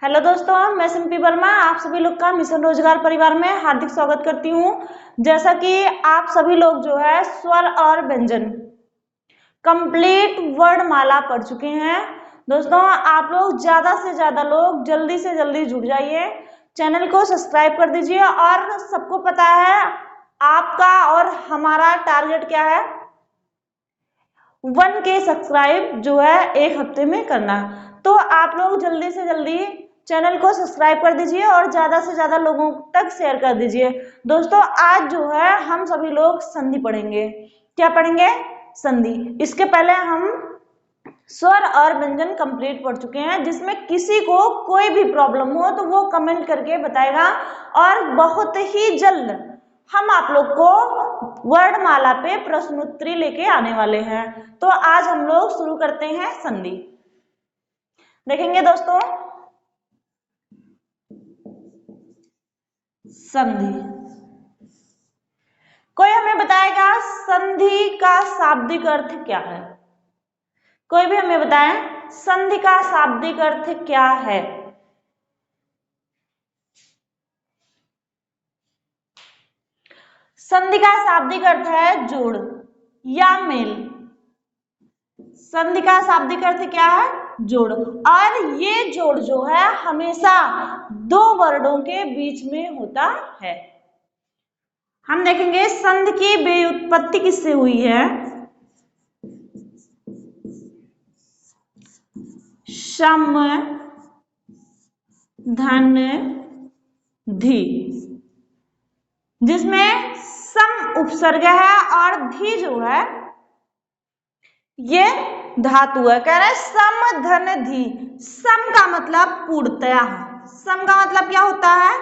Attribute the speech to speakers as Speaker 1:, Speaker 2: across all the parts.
Speaker 1: Hello दोस्तों, मैं सिंपी वर्मा आप सभी लोग का मिशन रोजगार परिवार में हार्दिक स्वागत करती हूँ। जैसा कि आप सभी लोग जो है स्वर और व्यंजन कंप्लीट वर्णमाला पढ़ चुके हैं। दोस्तों, आप लोग ज्यादा से ज्यादा लोग जल्दी से जल्दी जुड़ जाइए, चैनल को सब्सक्राइब कर दीजिए। और सबको पता है आपका और हमारा टारगेट क्या है, 1K सब्सक्राइब जो है एक हफ्ते में करना। तो आप लोग जल्दी से जल्दी चैनल को सब्सक्राइब कर दीजिए और ज्यादा से ज्यादा लोगों तक शेयर कर दीजिए। दोस्तों, आज जो है हम सभी लोग संधि पढ़ेंगे। क्या पढ़ेंगे? संधि। इसके पहले हम स्वर और व्यंजन कंप्लीट पढ़ चुके हैं, जिसमें किसी को कोई भी प्रॉब्लम हो तो वो कमेंट करके बताएगा। और बहुत ही जल्द हम आप लोग को वर्णमाला पे प्रश्नोत्तरी लेके आने वाले हैं। तो आज हम लोग शुरू करते हैं संधि। देखेंगे दोस्तों, संधि। कोई हमें बताएगा संधि का शाब्दिक अर्थ क्या है? कोई भी हमें बताए संधि का शाब्दिक अर्थ क्या है? संधि का शाब्दिक अर्थ है जोड़ या मेल। संधि का शाब्दिक अर्थ क्या है? जोड़। और ये जोड़ जो है हमेशा दो वर्णों के बीच में होता है। हम देखेंगे संधि की व्युत्पत्ति किससे हुई है? सम धन धी, जिसमें सम उपसर्ग है और धी जो है ये धातु है। कह रहे सम धन धी। सम का मतलब पूर्णतया। सम का मतलब क्या होता है?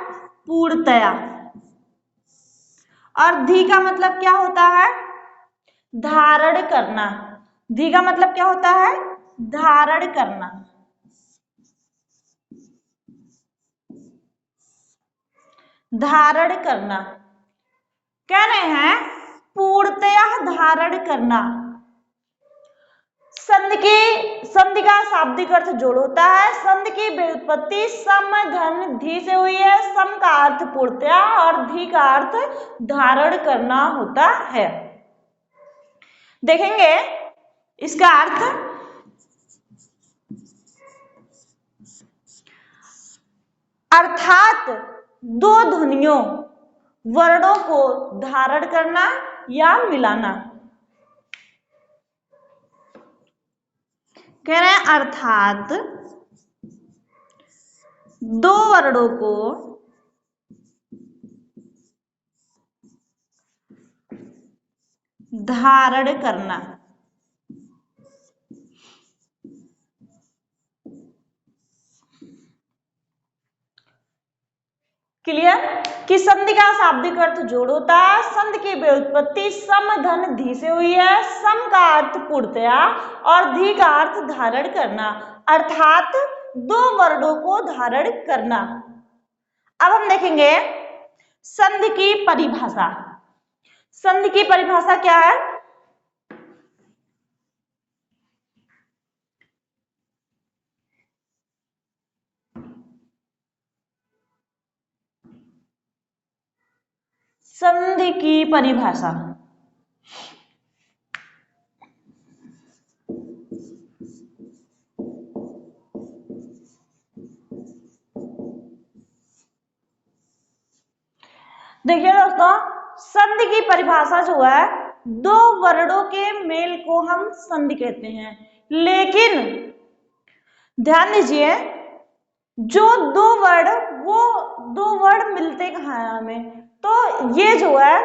Speaker 1: पूर्णतया। और धी का मतलब क्या होता है? धारण करना। धी का मतलब क्या होता है? धारण करना। धारण करना। कह रहे हैं पूर्णतया धारण करना। संधि का शाब्दिक अर्थ जोड़ होता है। संधि की व्युत्पत्ति सम धन धी से हुई है। सम का अर्थ पूर्णतया और धी का अर्थ धारण करना होता है। देखेंगे इसका अर्थ। अर्थात दो ध्वनियों वर्णों को धारण करना या मिलाना। कह रहे हैं अर्थात दो वर्णों को धारण करना। क्लियर? कि संधि का शाब्दिक अर्थ जोड़ होता है। संधि की व्युत्पत्ति सम धन धी से हुई है। सम का अर्थ पूर्णतया और धी का अर्थ धारण करना, अर्थात दो वर्णों को धारण करना। अब हम देखेंगे संधि की परिभाषा। संधि की परिभाषा क्या है? संधि की परिभाषा देखिए दोस्तों, संधि की परिभाषा जो है दो वर्णों के मेल को हम संधि कहते हैं। लेकिन ध्यान दीजिए, जो दो वर्ड वो दो वर्ड मिलते कहाँ हैं हमें, तो ये जो है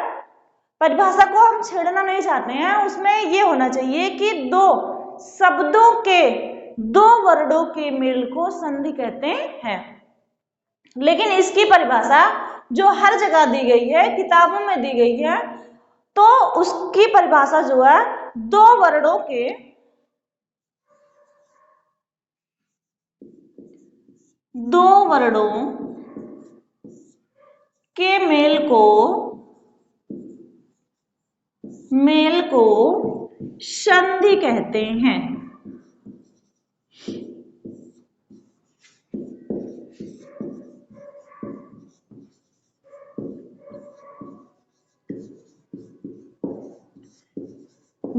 Speaker 1: परिभाषा को हम छेड़ना नहीं चाहते हैं। उसमें ये होना चाहिए कि दो शब्दों के दो वर्णों के मेल को संधि कहते हैं। लेकिन इसकी परिभाषा जो हर जगह दी गई है, किताबों में दी गई है, तो उसकी परिभाषा जो है दो वर्णों के मेल को संधि कहते हैं।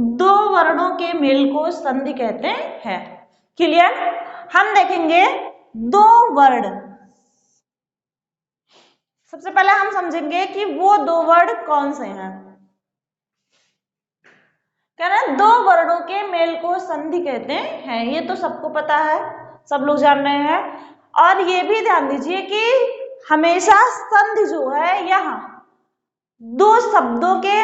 Speaker 1: दो वर्णों के मेल को संधि कहते हैं। क्लियर? हम देखेंगे दो वर्ण। सबसे पहले हम समझेंगे कि वो दो वर्ण कौन से हैं। कह रहे हैं दो वर्णों के मेल को संधि कहते हैं, ये तो सबको पता है, सब लोग जान रहे हैं। और ये भी ध्यान दीजिए कि हमेशा संधि जो है यहाँ दो शब्दों के,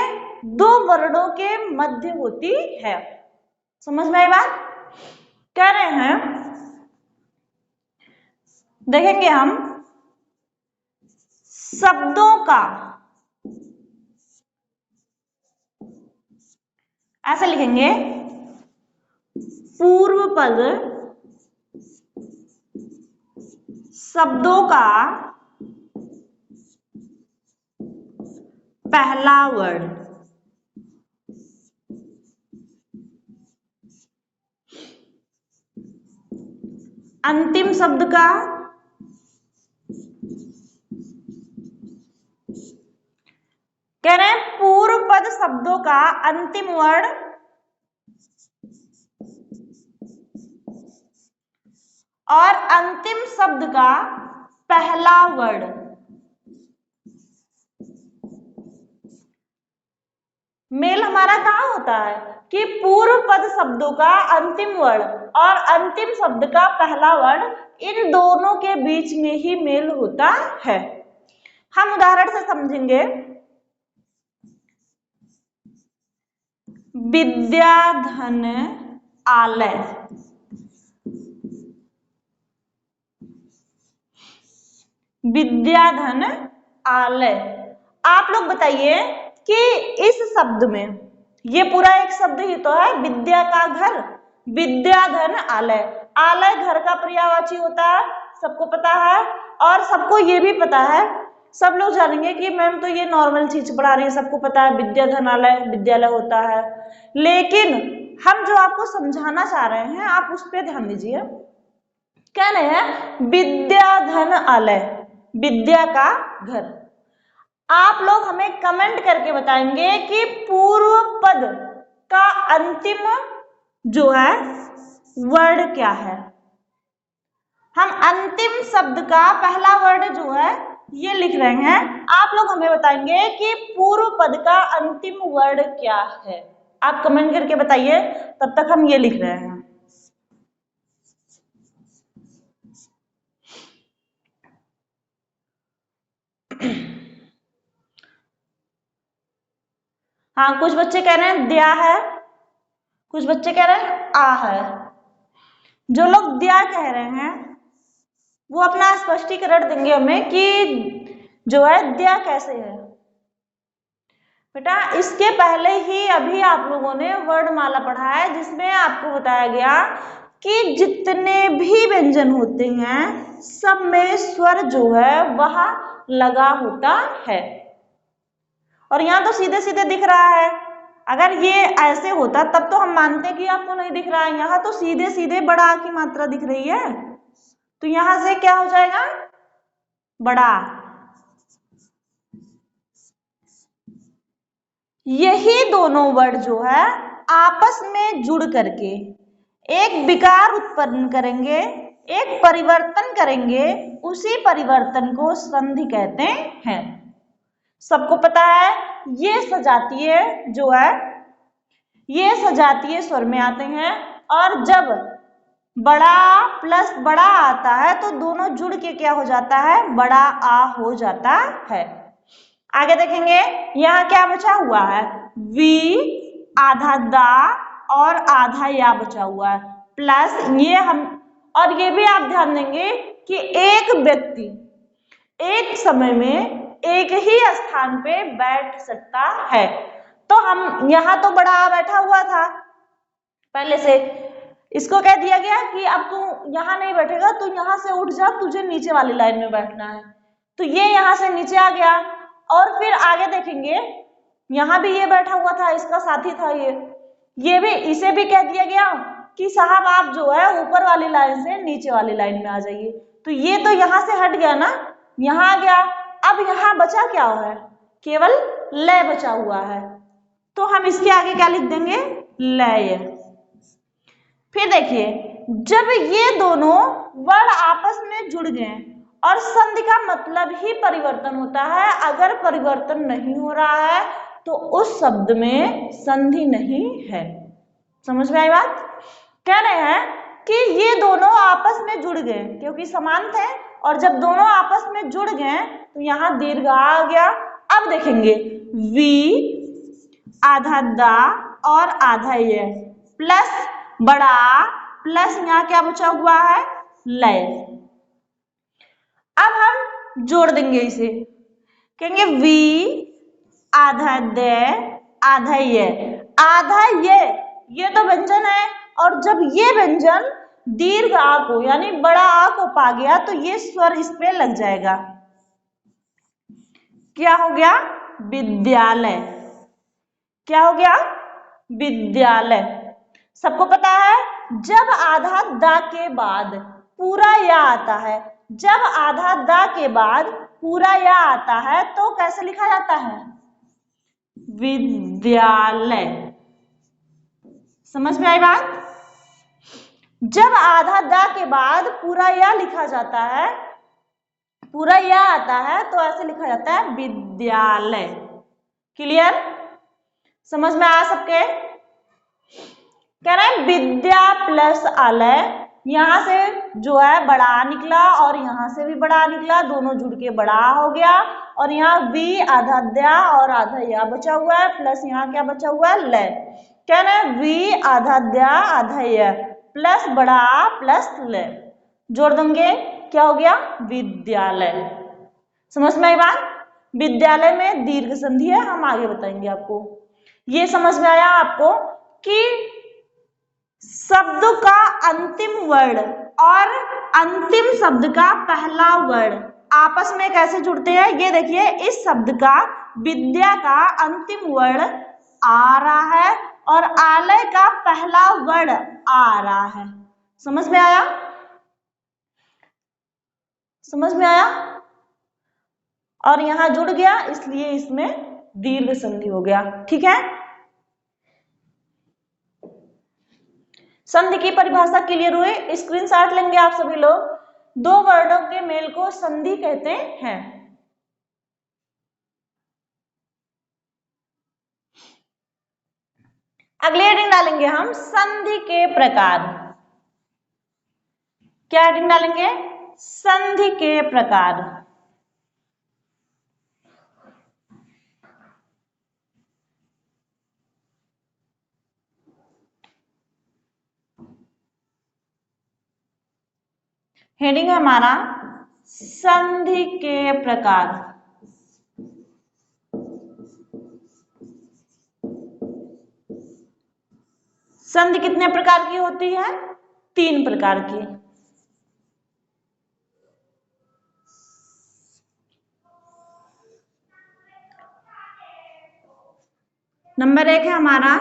Speaker 1: दो वर्णों के मध्य होती है। समझ में आई बात? कह रहे हैं, देखेंगे हम शब्दों का, ऐसे लिखेंगे, पूर्व पद शब्दों का पहला वर्ण, अंतिम शब्द का कह रहे हैं पूर्व पद शब्दों का अंतिम वर्ण और अंतिम शब्द का पहला वर्ण। मेल हमारा कहाँ होता है कि पूर्व पद शब्दों का अंतिम वर्ण और अंतिम शब्द का पहला वर्ण, इन दोनों के बीच में ही मेल होता है। हम उदाहरण से समझेंगे। विद्याधन आलय, विद्याधन आलय। आप लोग बताइए कि इस शब्द में, ये पूरा एक शब्द ही तो है, विद्या का घर, विद्याधन आलय। आलय घर का पर्यायवाची होता है, सबको पता है। और सबको ये भी पता है, सब लोग जानेंगे कि मैम तो ये नॉर्मल चीज पढ़ा रही है, सबको पता है विद्याधन आलय विद्यालय होता है। लेकिन हम जो आपको समझाना चाह रहे हैं, आप उस पर ध्यान दीजिए। कह रहे हैं विद्याधन आलय, विद्या का घर। आप लोग हमें कमेंट करके बताएंगे कि पूर्व पद का अंतिम जो है वर्ण क्या है। हम अंतिम शब्द का पहला वर्ण जो है ये लिख रहे हैं। आप लोग हमें बताएंगे कि पूर्व पद का अंतिम वर्ण क्या है। आप कमेंट करके बताइए, तब तक हम ये लिख रहे हैं। हाँ, कुछ बच्चे कह रहे हैं द्या है, कुछ बच्चे कह रहे हैं आ है। जो लोग द्या कह रहे हैं वो अपना स्पष्टीकरण देंगे हमें कि जो है द्या कैसे है। बेटा इसके पहले ही अभी आप लोगों ने वर्णमाला पढ़ा है, जिसमें आपको बताया गया कि जितने भी व्यंजन होते हैं सब में स्वर जो है वह लगा होता है। और यहाँ तो सीधे सीधे दिख रहा है। अगर ये ऐसे होता तब तो हम मानते कि आपको नहीं दिख रहा है। यहाँ तो सीधे सीधे बड़ा आ की मात्रा दिख रही है, तो यहां से क्या हो जाएगा बड़ा। यही दोनों वर्ण जो है आपस में जुड़ करके एक विकार उत्पन्न करेंगे, एक परिवर्तन करेंगे, उसी परिवर्तन को संधि कहते हैं। सबको पता है ये सजातीय जो है ये सजातीय स्वर में आते हैं, और जब बड़ा प्लस बड़ा आता है तो दोनों जुड़ के क्या हो जाता है बड़ा आ हो जाता है। आगे देखेंगे यहाँ क्या बचा हुआ है, वी आधा दा और आधा या बचा हुआ है, प्लस ये हम, और ये भी आप ध्यान देंगे कि एक व्यक्ति एक समय में एक ही स्थान पे बैठ सकता है। तो हम यहाँ तो बड़ा आ बैठा हुआ था पहले से, इसको कह दिया गया कि अब तू यहाँ नहीं बैठेगा, तू यहाँ से उठ जा, तुझे नीचे वाली लाइन में बैठना है। तो ये यहाँ से नीचे आ गया। और फिर आगे देखेंगे यहाँ भी ये बैठा हुआ था, इसका साथी था ये भी, इसे भी कह दिया गया कि साहब आप जो है ऊपर वाली लाइन से नीचे वाली लाइन में आ जाइए। तो ये तो यहाँ से हट गया ना, यहाँ आ गया। अब यहाँ बचा क्या है, केवल लय बचा हुआ है। तो हम इसके आगे क्या लिख देंगे लय। फिर देखिए, जब ये दोनों वर्ण आपस में जुड़ गए और संधि का मतलब ही परिवर्तन होता है, अगर परिवर्तन नहीं हो रहा है तो उस शब्द में संधि नहीं है। समझ में आई बात? कह रहे हैं कि ये दोनों आपस में जुड़ गए क्योंकि समान थे, और जब दोनों आपस में जुड़ गए तो यहाँ दीर्घ आ गया। अब देखेंगे वी आधा दा और आधा ये प्लस बड़ा प्लस यहाँ क्या बचा हुआ है लय। अब हम जोड़ देंगे इसे, कहेंगे वी आधा दे आधा ये। आधा ये तो व्यंजन है, और जब ये व्यंजन दीर्घ आ को यानी बड़ा आ को पा गया तो ये स्वर इस पे लग जाएगा। क्या हो गया? विद्यालय। क्या हो गया? विद्यालय। सबको पता है जब आधा दा के बाद पूरा या आता है, जब आधा दा के बाद पूरा या आता है तो कैसे लिखा जाता है? विद्यालय। समझ में आई बात? जब आधा दा के बाद पूरा या लिखा जाता है, पूरा या आता है तो ऐसे लिखा जाता है विद्यालय। क्लियर? समझ में आया सबके? कह रहे हैं विद्या प्लस आलय, यहां से जो है बड़ा निकला और यहां से भी बड़ा निकला, दोनों जुड़ के बड़ा हो गया, और यहाँ वी आधा द्या और आधा या बचा हुआ है, प्लस यहाँ क्या बचा हुआ है लय। कह रहे हैं वी आधा द्या आधा या प्लस बड़ा प्लस लय, जोड़ देंगे क्या हो गया? विद्यालय। समझ में आई बात? विद्यालय में दीर्घ संधि है, हम आगे बताएंगे आपको। ये समझ में आया आपको कि शब्द का अंतिम वर्ण और अंतिम शब्द का पहला वर्ण आपस में कैसे जुड़ते हैं? ये देखिए, इस शब्द का विद्या का अंतिम वर्ण आ रहा है और आलय का पहला वर्ण आ रहा है। समझ में आया? समझ में आया? और यहां जुड़ गया इसलिए इसमें दीर्घ संधि हो गया। ठीक है? संधि की परिभाषा क्लियर हुई? स्क्रीनशॉट लेंगे आप सभी लोग। दो वर्णों के मेल को संधि कहते हैं। अगली हेडिंग डालेंगे हम संधि के प्रकार। क्या हेडिंग डालेंगे? संधि के प्रकार। हेडिंग है हमारा संधि के प्रकार। संधि कितने प्रकार की होती है? 3 प्रकार की। नंबर 1 है हमारा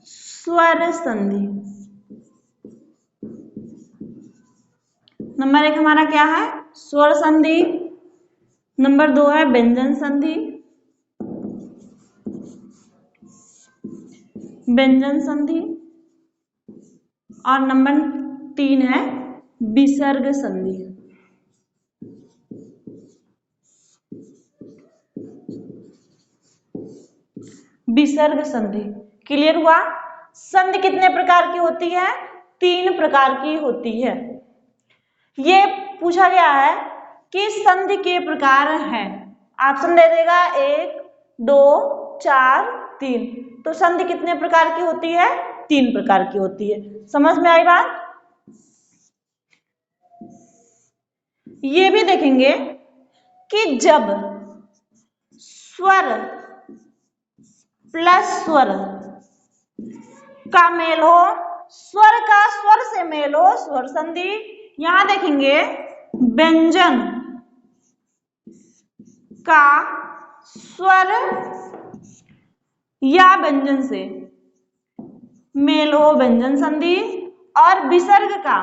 Speaker 1: स्वर संधि। नंबर 1 हमारा क्या है? स्वर संधि। नंबर 2 है व्यंजन संधि। व्यंजन संधि। और नंबर 3 है विसर्ग संधि। विसर्ग संधि। क्लियर हुआ? संधि कितने प्रकार की होती है? 3 प्रकार की होती है। ये पूछा गया है कि संधि के प्रकार हैं, ऑप्शन दे देगा 1 2 4 3। तो संधि कितने प्रकार की होती है? 3 प्रकार की होती है। समझ में आई बात? ये भी देखेंगे कि जब स्वर प्लस स्वर का मेल हो, स्वर का स्वर से मेल हो, स्वर संधि। यहां देखेंगे व्यंजन का स्वर या व्यंजन से मेल हो, व्यंजन संधि। और विसर्ग का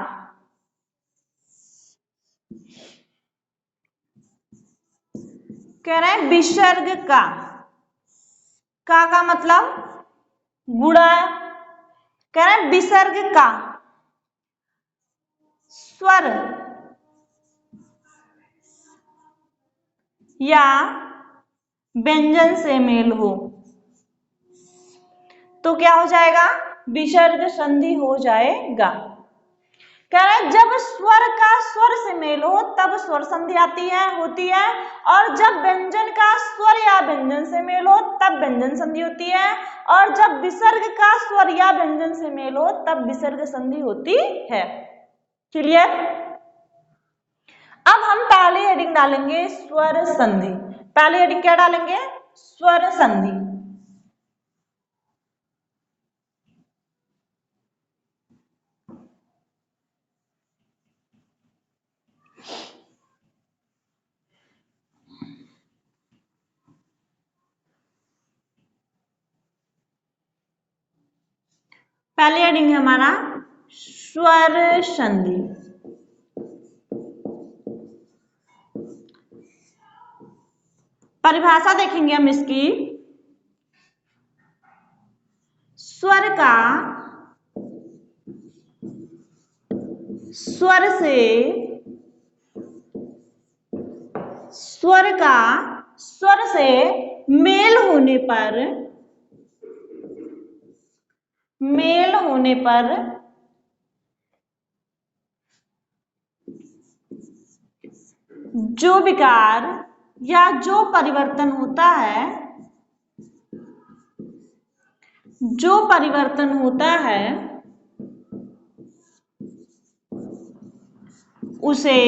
Speaker 1: कह रहे हैं विसर्ग का मतलब गुणा, कह रहे हैं विसर्ग का स्वर या व्यंजन से मेल हो तो क्या हो जाएगा, विसर्ग संधि हो जाएगा। कह रहे हैं जब स्वर का स्वर से मेल हो तब स्वर संधि होती है, और जब व्यंजन का स्वर या व्यंजन से मेल हो तब व्यंजन संधि होती है, और जब विसर्ग का स्वर या व्यंजन से मेल हो तब विसर्ग संधि होती है। क्लियर। अब हम पहली हेडिंग डालेंगे स्वर संधि। पहली हेडिंग क्या डालेंगे, स्वर संधि। पहली हेडिंग है हमारा स्वर संधि। परिभाषा देखेंगे हम इसकी। स्वर का स्वर से मेल होने पर जो विकार या जो परिवर्तन होता है उसे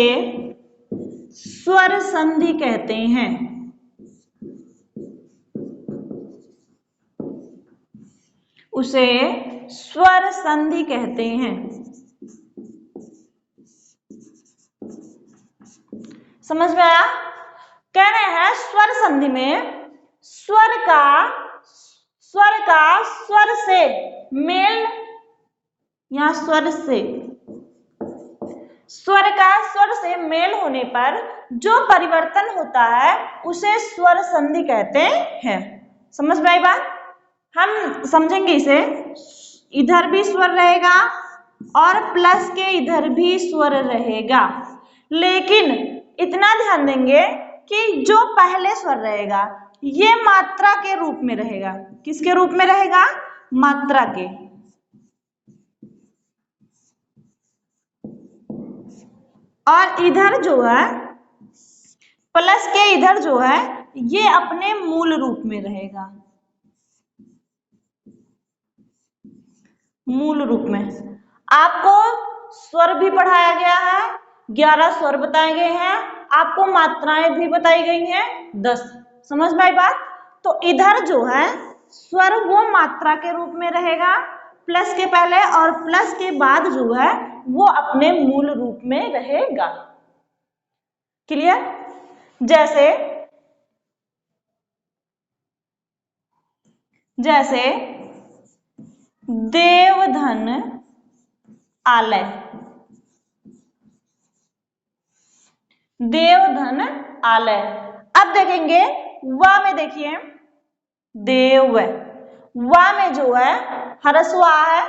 Speaker 1: स्वर संधि कहते हैं। उसे स्वर संधि कहते हैं। समझ में आया। कह रहे हैं स्वर संधि में स्वर का स्वर से मेल या स्वर का स्वर से मेल होने पर जो परिवर्तन होता है उसे स्वर संधि कहते हैं। समझ में आई बात। हम समझेंगे इसे। इधर भी स्वर रहेगा और प्लस के इधर भी स्वर रहेगा, लेकिन इतना ध्यान देंगे कि जो पहले स्वर रहेगा ये मात्रा के रूप में रहेगा। किसके रूप में रहेगा, मात्रा के। और इधर जो है प्लस के इधर जो है ये अपने मूल रूप में रहेगा। मूल रूप में आपको स्वर भी पढ़ाया गया है, 11 स्वर बताए गए हैं, आपको मात्राएं भी बताई गई हैं 10। समझ में आई बात। तो इधर जो है स्वर वो मात्रा के रूप में रहेगा प्लस के पहले, और प्लस के बाद जो है वो अपने मूल रूप में रहेगा। क्लियर। जैसे देवधन आलय, देवधन आलय। अब देखेंगे वा में, देखिए देव, वा में जो है ह्रस्व आ है,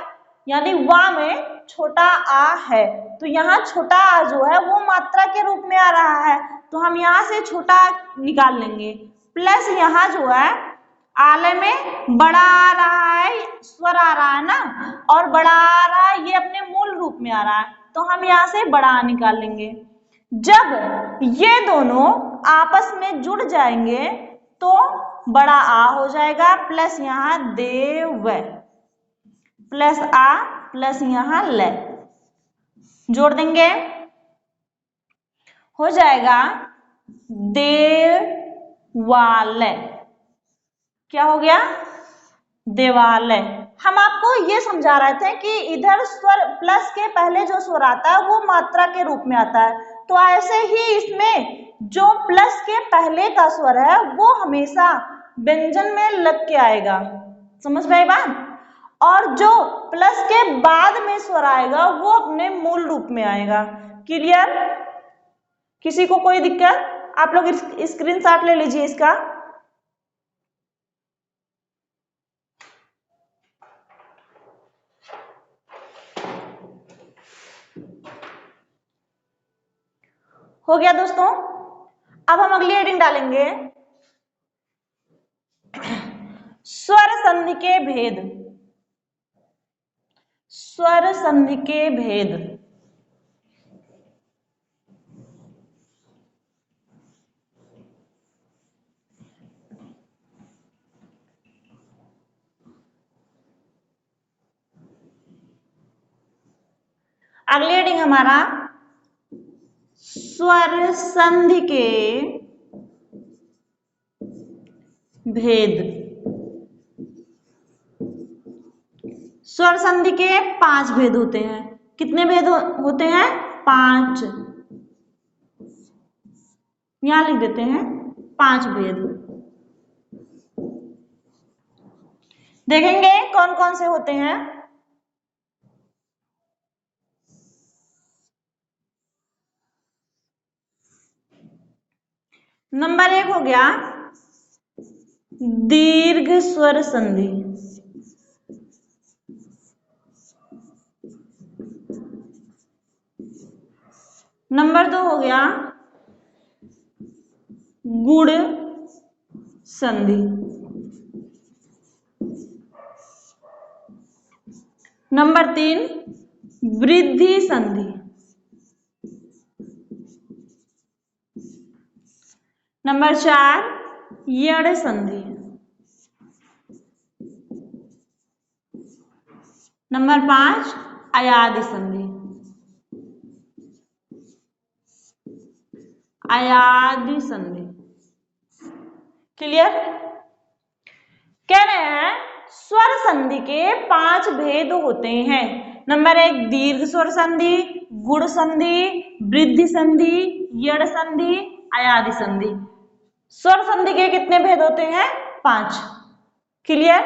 Speaker 1: यानी वा में छोटा आ है, तो यहाँ छोटा आ जो है वो मात्रा के रूप में आ रहा है, तो हम यहाँ से छोटा निकाल लेंगे। प्लस यहाँ जो है आलय में बड़ा आ रहा है, स्वर आ रहा है ना, और बड़ा आ रहा है ये अपने मूल रूप में आ रहा है, तो हम यहाँ से बड़ा आ निकाल लेंगे। जब ये दोनों आपस में जुड़ जाएंगे तो बड़ा आ हो जाएगा, प्लस यहाँ देव, प्लस आ प्लस यहाँ ल, जोड़ देंगे हो जाएगा देवालय। क्या हो गया, देवालय। हम आपको ये समझा रहे थे कि इधर स्वर प्लस के पहले जो स्वर आता है वो मात्रा के रूप में आता है, तो ऐसे ही इसमें जो प्लस के पहले का स्वर है वो हमेशा व्यंजन में लग के आएगा। समझ में आई बात। और जो प्लस के बाद में स्वर आएगा वो अपने मूल रूप में आएगा। क्लियर। किसी को कोई दिक्कत, आप लोग स्क्रीनशॉट ले लीजिए इसका। हो गया दोस्तों। अब हम अगली हेडिंग डालेंगे, स्वर संधि के भेद। स्वर संधि के भेद। अगली हेडिंग हमारा स्वर संधि के भेद। स्वर संधि के 5 भेद होते हैं। कितने भेद होते हैं? 5। यहां लिख देते हैं 5 भेद। देखेंगे कौन कौन से होते हैं। नंबर 1 हो गया दीर्घ स्वर संधि। नंबर 2 हो गया गुण संधि। नंबर 3 वृद्धि संधि। नंबर 4 यण संधि। नंबर 5 अयादि संधि। अयादि संधि। क्लियर? कह रहे हैं स्वर संधि के 5 भेद होते हैं। नंबर 1 दीर्घ स्वर संधि, गुण संधि, वृद्धि संधि, यण संधि, अयादि संधि। स्वर संधि के कितने भेद होते हैं? 5। क्लियर?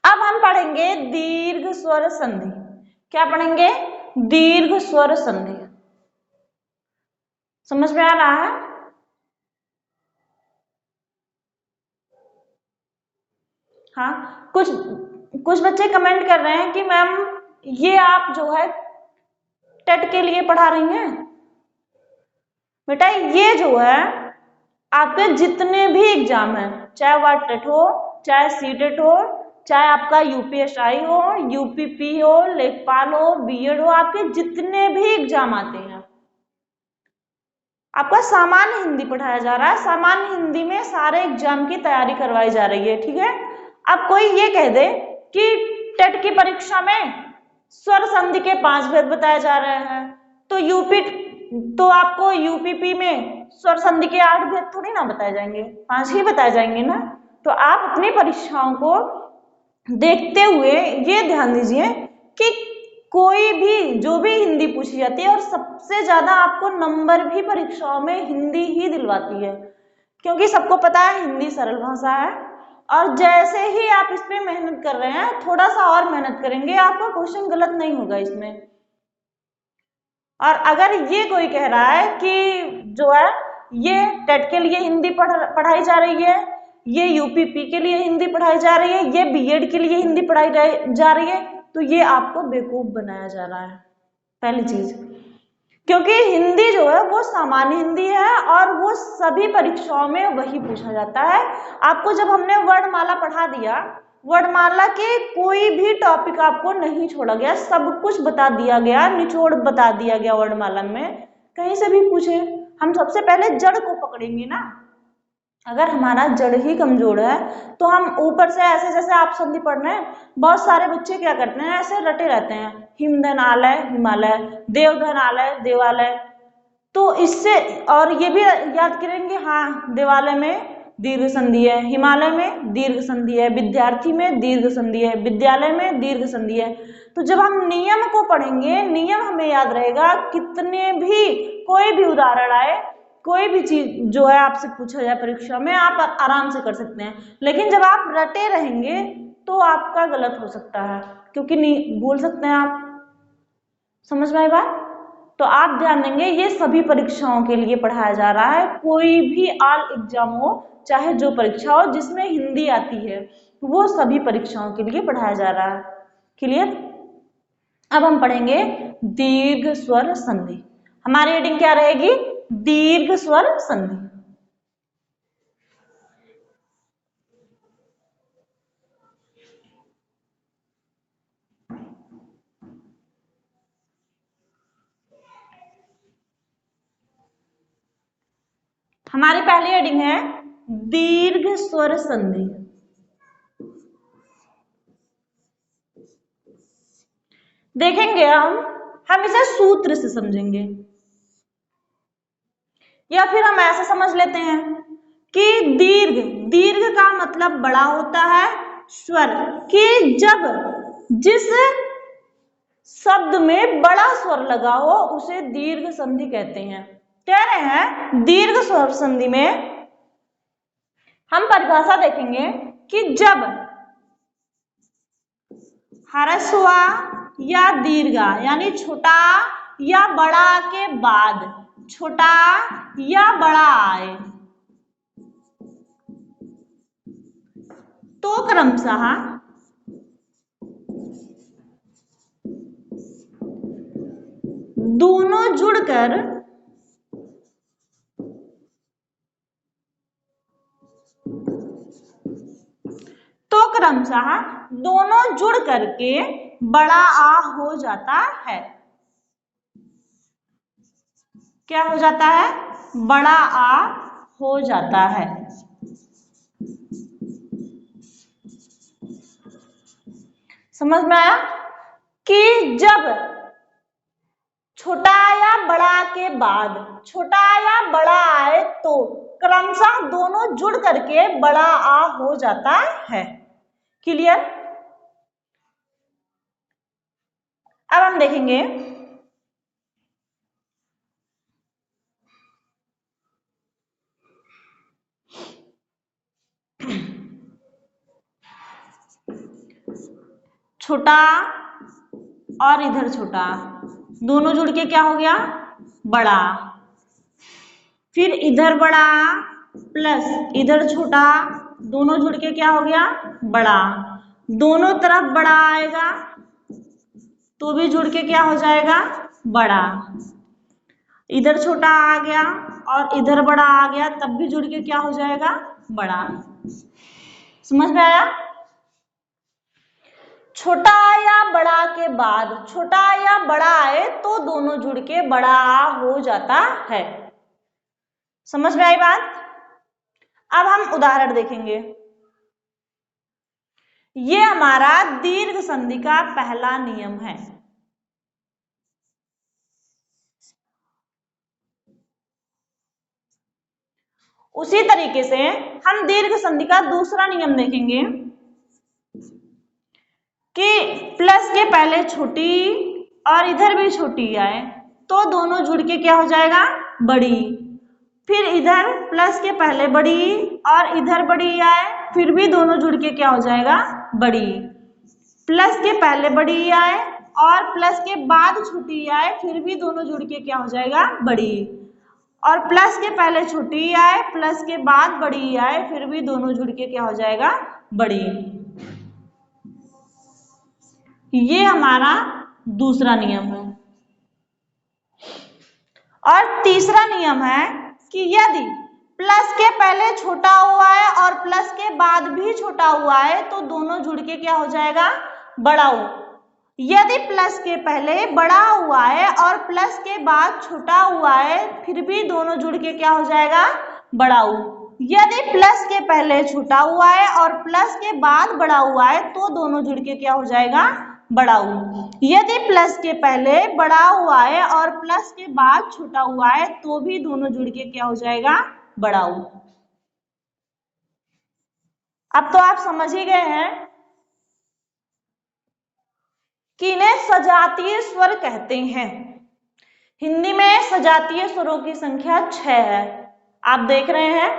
Speaker 1: अब हम पढ़ेंगे दीर्घ स्वर संधि। क्या पढ़ेंगे? दीर्घ स्वर संधि। समझ में आ रहा है? हाँ, कुछ बच्चे कमेंट कर रहे हैं कि मैम ये आप जो है टेट के लिए पढ़ा रही हैं। बेटा ये जो है आपके जितने भी एग्जाम है, चाहे वाट टेट हो, चाहे सी टेट हो, चाहे आपका यूपीएसआई हो, यूपीपी हो, लेखपाल हो, बीएड हो, आपके जितने भी एग्जाम आते हैं आपका सामान्य हिंदी पढ़ाया जा रहा है। सामान्य हिंदी में सारे एग्जाम की तैयारी करवाई जा रही है। ठीक है? अब कोई ये कह दे कि टेट की परीक्षा में स्वर संधि के 5 भेद बताए जा रहे हैं, तो आपको यूपीपी में स्वर संधि के 8 भेद थोड़ी ना बताए जाएंगे, 5 ही बताए जाएंगे ना। तो आप अपनी परीक्षाओं को देखते हुए ये ध्यान दीजिए कि कोई भी जो भी हिंदी पूछी जाती है, और सबसे ज्यादा आपको नंबर भी परीक्षाओं में हिंदी ही दिलवाती है, क्योंकि सबको पता है हिंदी सरल भाषा है। और जैसे ही आप इस पे मेहनत कर रहे हैं, थोड़ा सा और मेहनत करेंगे, आपका क्वेश्चन गलत नहीं होगा इसमें। और अगर ये कोई कह रहा है कि जो है ये टेट के लिए हिंदी पढ़ाई जा रही है, ये यूपीपी के लिए हिंदी पढ़ाई जा रही है, ये बीएड के लिए हिंदी पढ़ाई जा रही है, तो ये आपको बेवकूफ बनाया जा रहा है। पहली चीज, क्योंकि हिंदी जो है वो सामान्य हिंदी है और वो सभी परीक्षाओं में वही पूछा जाता है। आपको जब हमने वर्णमाला पढ़ा दिया, वर्णमाला के कोई भी टॉपिक आपको नहीं छोड़ा गया, सब कुछ बता दिया गया, निचोड़ बता दिया गया वर्णमाला में। कहीं से भी पूछे, हम सबसे पहले जड़ को पकड़ेंगे ना। अगर हमारा जड़ ही कमजोर है तो हम ऊपर से ऐसे, जैसे आप संधि पढ़ रहे हैं, बहुत सारे बच्चे क्या करते हैं, ऐसे रटे रहते हैं, हिमधनालय हिमालय, देवधनालय देवालय। तो इससे, और ये भी याद करेंगे, हाँ देवालय में दीर्घ संधि है, हिमालय में दीर्घ संधि है, विद्यार्थी में दीर्घ संधि है, विद्यालय में दीर्घ संधि है। तो जब हम नियम को पढ़ेंगे, नियम हमें याद रहेगा, कितने भी कोई भी उदाहरण आए, कोई भी चीज जो है आपसे पूछा जाए परीक्षा में, आप आराम से कर सकते हैं। लेकिन जब आप रटे रहेंगे तो आपका गलत हो सकता है, क्योंकि नहीं भूल सकते हैं आप। समझ में आई बात? तो आप ध्यान देंगे, ये सभी परीक्षाओं के लिए पढ़ाया जा रहा है। कोई भी ऑल एग्जाम हो, चाहे जो परीक्षा हो जिसमें हिंदी आती है, वो सभी परीक्षाओं के लिए पढ़ाया जा रहा है। क्लियर? अब हम पढ़ेंगे दीर्घ स्वर संधि। हमारी हेडिंग क्या रहेगी? दीर्घ स्वर संधि। हमारी पहली हेडिंग है दीर्घ स्वर संधि। देखेंगे हम इसे सूत्र से समझेंगे, या फिर हम ऐसे समझ लेते हैं कि दीर्घ का मतलब बड़ा होता है, स्वर कि जब जिस शब्द में बड़ा स्वर लगा हो उसे दीर्घ संधि कहते हैं। कह रहे हैं दीर्घ स्वर संधि में हम परिभाषा देखेंगे कि जब ह्रस्व या दीर्घा यानी छोटा या बड़ा के बाद छोटा या बड़ा आए तो क्रमशः दोनों जुड़कर दोनों जुड़ करके बड़ा आ हो जाता है। क्या हो जाता है? बड़ा आ हो जाता है। समझ में आया कि जब छोटा या बड़ा के बाद छोटा या बड़ा आए तो क्रमशः दोनों जुड़ करके बड़ा आ हो जाता है। क्लियर? अब हम देखेंगे छोटा और इधर छोटा दोनों जुड़ के क्या हो गया? बड़ा। फिर इधर बड़ा प्लस इधर छोटा दोनों जुड़ के क्या हो गया? बड़ा। दोनों तरफ बड़ा आएगा तो भी जुड़ के क्या हो जाएगा? बड़ा। इधर छोटा आ गया और इधर बड़ा आ गया तब भी जुड़ के क्या हो जाएगा? बड़ा। समझ में आया? छोटा या बड़ा के बाद छोटा या बड़ा आए तो दोनों जुड़ के बड़ा आ हो जाता है। समझ में आई बात? अब हम उदाहरण देखेंगे। ये हमारा दीर्घ संधि का पहला नियम है। उसी तरीके से हम दीर्घ संधि का दूसरा नियम देखेंगे कि प्लस के पहले छोटी और इधर भी छोटी आए तो दोनों जुड़ के क्या हो जाएगा? बड़ी। फिर इधर प्लस के पहले बड़ी और इधर बड़ी आए फिर भी दोनों जुड़ के क्या हो जाएगा? बड़ी। प्लस के पहले बड़ी आए और प्लस के बाद छोटी आए फिर भी दोनों जुड़ के क्या हो जाएगा? बड़ी। और प्लस के पहले छोटी आए प्लस के बाद बड़ी आए फिर भी दोनों जुड़ के क्या हो जाएगा? बड़ी। ये हमारा दूसरा नियम है। और तीसरा नियम है कि यदि प्लस के पहले छोटा हुआ है और प्लस के बाद भी छोटा हुआ है तो दोनों जुड़ के क्या हो जाएगा? बड़ा हो। यदि प्लस के पहले बड़ा हुआ है और प्लस के बाद छोटा हुआ है फिर भी दोनों जुड़ के क्या हो जाएगा? बड़ा हो। यदि प्लस के पहले छोटा हुआ है और प्लस के बाद बड़ा हुआ है तो दोनों जुड़ के क्या हो जाएगा? बड़ा हो। यदि प्लस के पहले बड़ा हुआ है और प्लस के बाद छोटा हुआ है तो भी दोनों जुड़ के क्या हो जाएगा? बड़ा हो। अब तो आप समझ ही गए हैं कि इन्हें सजातीय स्वर कहते हैं। हिंदी में सजातीय स्वरों की संख्या 6 है। आप देख रहे हैं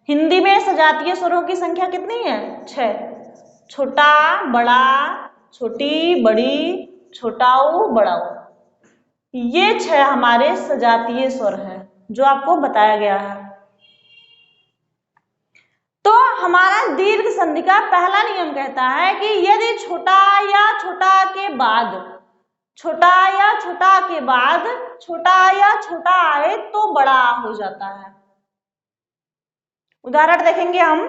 Speaker 1: हिंदी में सजातीय स्वरों की संख्या कितनी है? 6। छोटा बड़ा छोटी बड़ी छोटाऊ बड़ाऊ, ये 6 हमारे सजातीय स्वर हैं जो आपको बताया गया है। तो हमारा दीर्घ संधि का पहला नियम कहता है कि यदि छोटा या छोटा के बाद छोटा या छोटा के बाद छोटा या छोटा आए तो बड़ा हो जाता है। उदाहरण देखेंगे हम,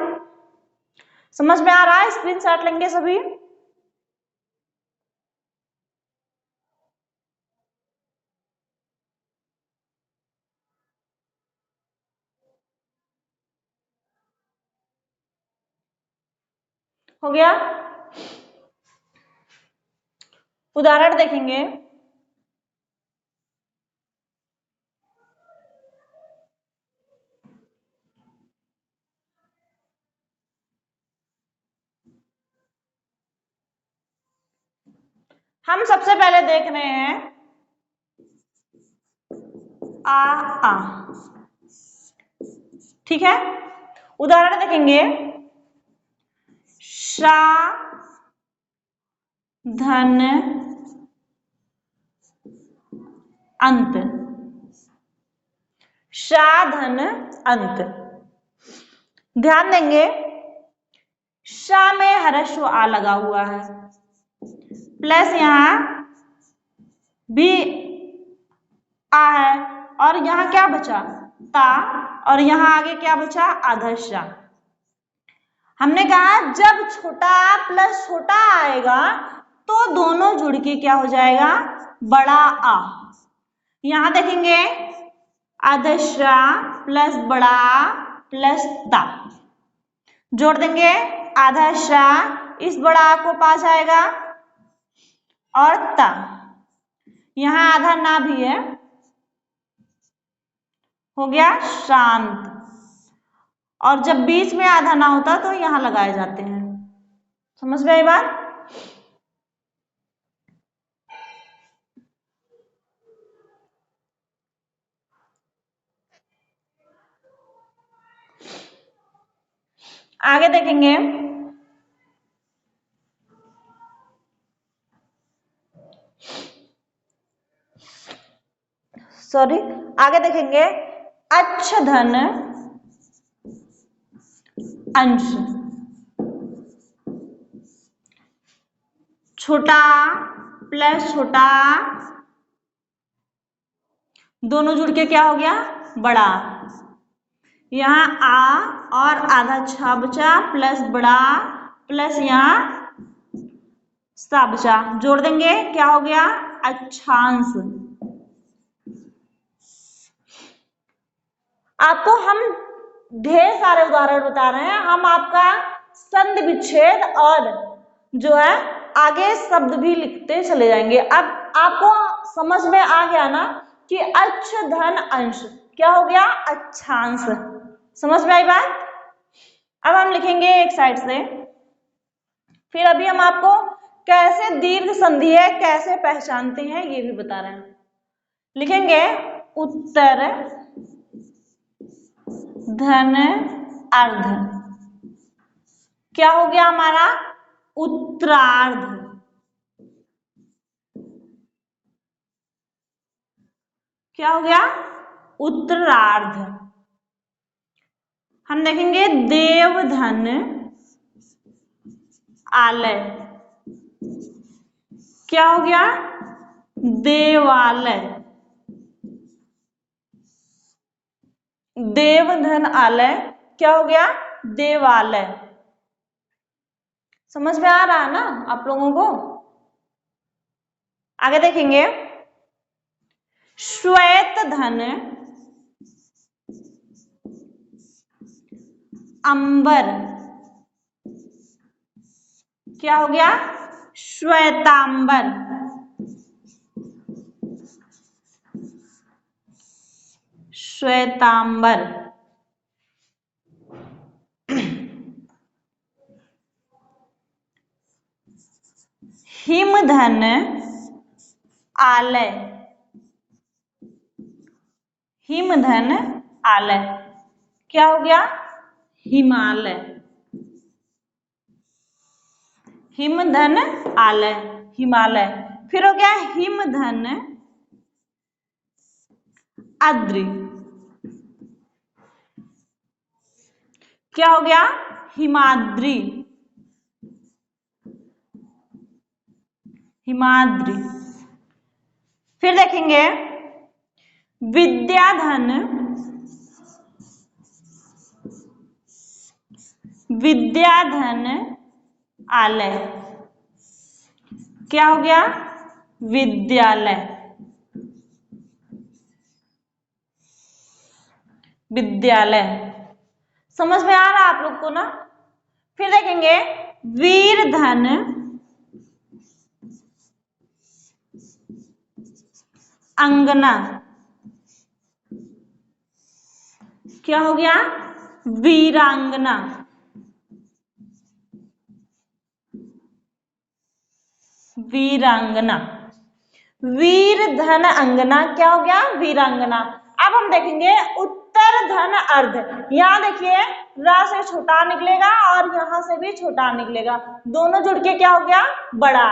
Speaker 1: समझ में आ रहा है? स्क्रीनशॉट लेंगे सभी। हो गया? उदाहरण देखेंगे। हम सबसे पहले देख रहे हैं आ। ठीक है, उदाहरण देखेंगे। शा धन अंत। शा धन अंत। ध्यान देंगे, शा में हर्स्व आ लगा हुआ है, प्लस यहां भी आ है, और यहां क्या बचा? ता, और यहां आगे क्या बचा? आधर्षा। हमने कहा जब छोटा प्लस छोटा आएगा तो दोनों जुड़ के क्या हो जाएगा? बड़ा आ। यहां देखेंगे, आधर्षा प्लस बड़ा प्लस ता, जोड़ देंगे, आधर्षा इस बड़ा को पास आएगा और ता, यहां आधा ना भी है, हो गया शांत। और जब बीच में आधा ना होता तो यहां लगाए जाते हैं। समझ में आई बात? आगे देखेंगे, सॉरी, आगे देखेंगे अच्छ धन अंश। छोटा प्लस छोटा दोनों जुड़ के क्या हो गया? बड़ा। यहां आ और आधा छा बचा, प्लस बड़ा प्लस यहां सा बचा, जोड़ देंगे, क्या हो गया? अच्छांश। आपको हम ढेर सारे उदाहरण बता रहे हैं, हम आपका संधि विच्छेद और जो है आगे शब्द भी लिखते चले जाएंगे। अब आपको समझ में आ गया ना कि अच्छ धन अंश क्या हो गया? अच्छांश। समझ में आई बात? अब हम लिखेंगे एक साइड से, फिर अभी हम आपको कैसे दीर्घ संधि है कैसे पहचानते हैं ये भी बता रहे हैं। लिखेंगे उत्तर धन अर्ध। क्या हो गया हमारा? उत्तरार्ध। क्या हो गया? उत्तरार्ध। हम देखेंगे देवधन आलय। क्या हो गया? देवालय। देवधन आलय क्या हो गया? देवालय। समझ में आ रहा है ना आप लोगों को? आगे देखेंगे श्वेत धन अंबर। क्या हो गया? श्वेतांबर। श्वेतांबर। हिमधन आलय। हिमधन आलय क्या हो गया? हिमालय। हिमधन आलय हिमालय। फिर हो गया हिमधन आद्रि। क्या हो गया? हिमाद्री। हिमाद्री। फिर देखेंगे विद्याधन, विद्याधन आलय। क्या हो गया? विद्यालय, विद्यालय। समझ में आ रहा है आप लोग को ना? फिर देखेंगे वीरधन अंगना। क्या हो गया? वीरांगना, वीरांगना। वीर धन अंगना क्या हो गया? वीरांगना। अब हम देखेंगे उत्तर धन अर्ध। यहां देखिए रा से छोटा निकलेगा और यहां से भी छोटा निकलेगा, दोनों जुड़ के क्या हो गया? बड़ा।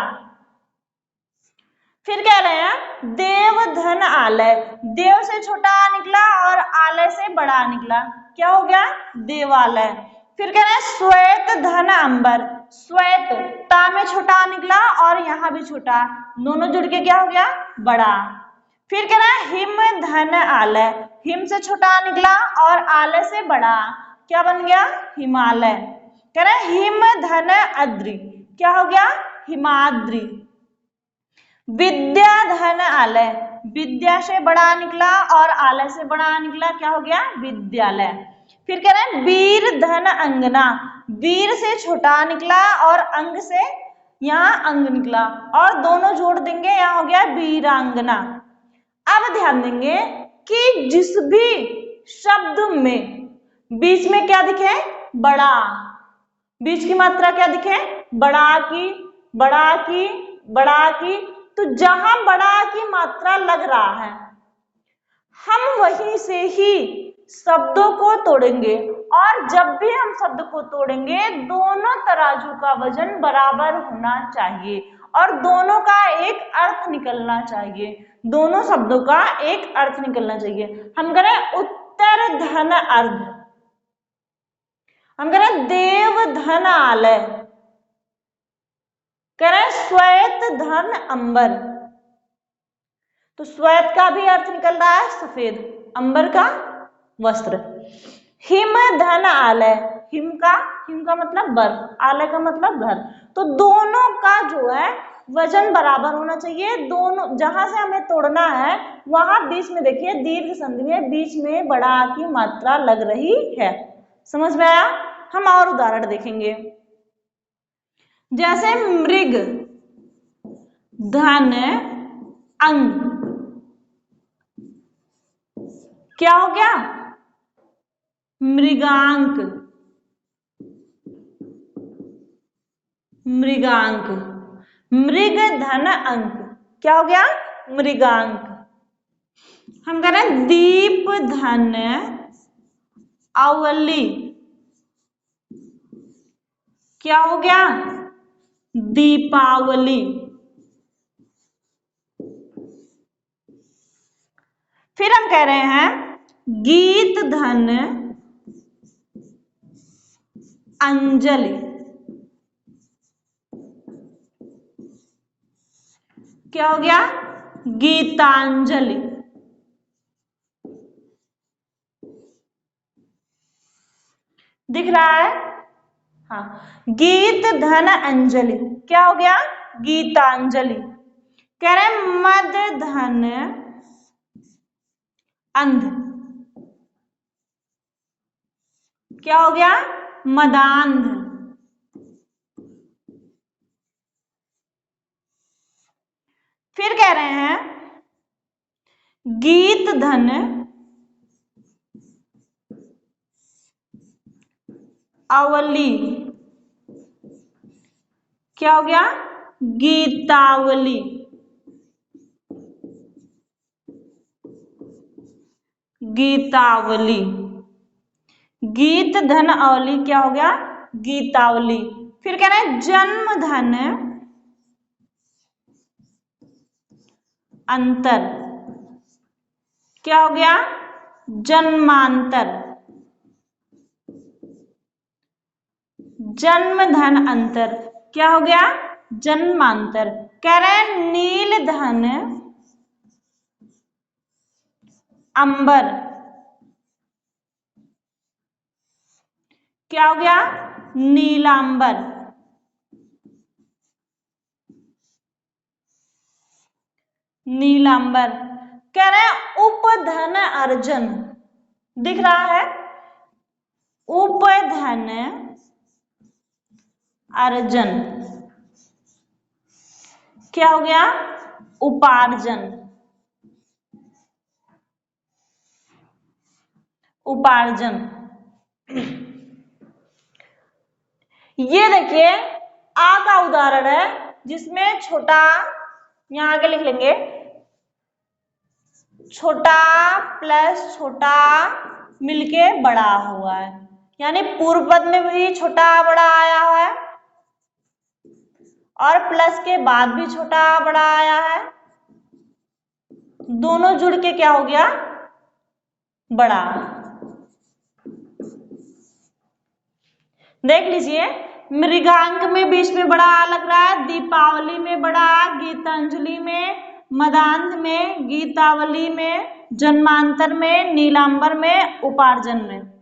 Speaker 1: फिर कह रहे हैं देव धन आलय। देव से छोटा निकला और आलय से बड़ा निकला, क्या हो गया? देवालय। फिर कह रहे हैं श्वेत धन अंबर। श्वेत ता में छोटा निकला और यहां भी छोटा, दोनों जुड़ के क्या हो गया? बड़ा। फिर कह रहा है हिम धन आलय। हिम से छोटा निकला और आलय से बड़ा, क्या बन गया? हिमालय। कह रहे हैं हिम धन अद्रि। क्या हो गया? हिमाद्रि। विद्या धन आलय। विद्या से बड़ा निकला और आलय से बड़ा निकला, क्या हो गया? विद्यालय। फिर कह रहे हैं वीर धन अंगना। वीर से छोटा निकला और अंग से यहाँ अंग निकला और दोनों जोड़ देंगे, यहाँ हो गया वीरांगना। अब ध्यान देंगे कि जिस भी शब्द में बीच में क्या दिखे? बड़ा। बीच की मात्रा क्या दिखे? बड़ा की, बड़ा की, बड़ा की। तो जहां बड़ा की मात्रा लग रहा है हम वहीं से ही शब्दों को तोड़ेंगे, और जब भी हम शब्द को तोड़ेंगे दोनों तराजू का वजन बराबर होना चाहिए और दोनों का एक अर्थ निकलना चाहिए। दोनों शब्दों का एक अर्थ निकलना चाहिए। हम करें उत्तर धन अर्ध, हम करें देव धन आलय, करें श्वेत धन अंबर। तो श्वेत का भी अर्थ निकल रहा है सफेद, अंबर का वस्त्र। हिम धन आलय। हिम का मतलब बर्फ, आलय का मतलब घर। तो दोनों का जो है वजन बराबर होना चाहिए। दोनों जहां से हमें तोड़ना है वहां बीच में देखिए दीर्घ संधि में बीच में बड़ा की मात्रा लग रही है। समझ में आया? हम और उदाहरण देखेंगे। जैसे मृग धन अंग। क्या हो गया? मृगांक, मृगांक। मृग धन अंक क्या हो गया? मृगांक। हम कह रहे हैं दीप धन अवली। क्या हो गया? दीपावली। फिर हम कह रहे हैं गीत धन अंजलि। क्या हो गया? गीतांजलि। दिख रहा है? हाँ, गीत धन अंजलि क्या हो गया? गीतांजलि। कह रहे हैं मद धन अंध। क्या हो गया? मदांध। फिर कह रहे हैं गीत धन अवली। क्या हो गया? गीतावली। गीतावली। गीत धन अवली क्या हो गया? गीतावली। फिर कह रहे हैं जन्म धन अंतर। क्या हो गया? जन्मांतर। जन्म धन अंतर क्या हो गया? जन्मांतर। कह रहे हैं नील धन अंबर। क्या हो गया? नीलांबर। नीलांबर। कह रहे हैं उपधन अर्जन, दिख रहा है? उपधन अर्जन क्या हो गया? उपार्जन। उपार्जन। ये देखिए आ का उदाहरण है जिसमें छोटा, यहां आगे लिख लेंगे, छोटा प्लस छोटा मिलके बड़ा हुआ है, यानी पूर्व पद में भी छोटा बड़ा आया हुआ है और प्लस के बाद भी छोटा बड़ा आया है, दोनों जुड़ के क्या हो गया? बड़ा। देख लीजिए, मृगांक में बीच में बड़ा लग रहा है, दीपावली में बड़ा, गीतांजलि में, मदांत में, गीतावली में, जन्मांतर में, नीलांबर में, उपार्जन में।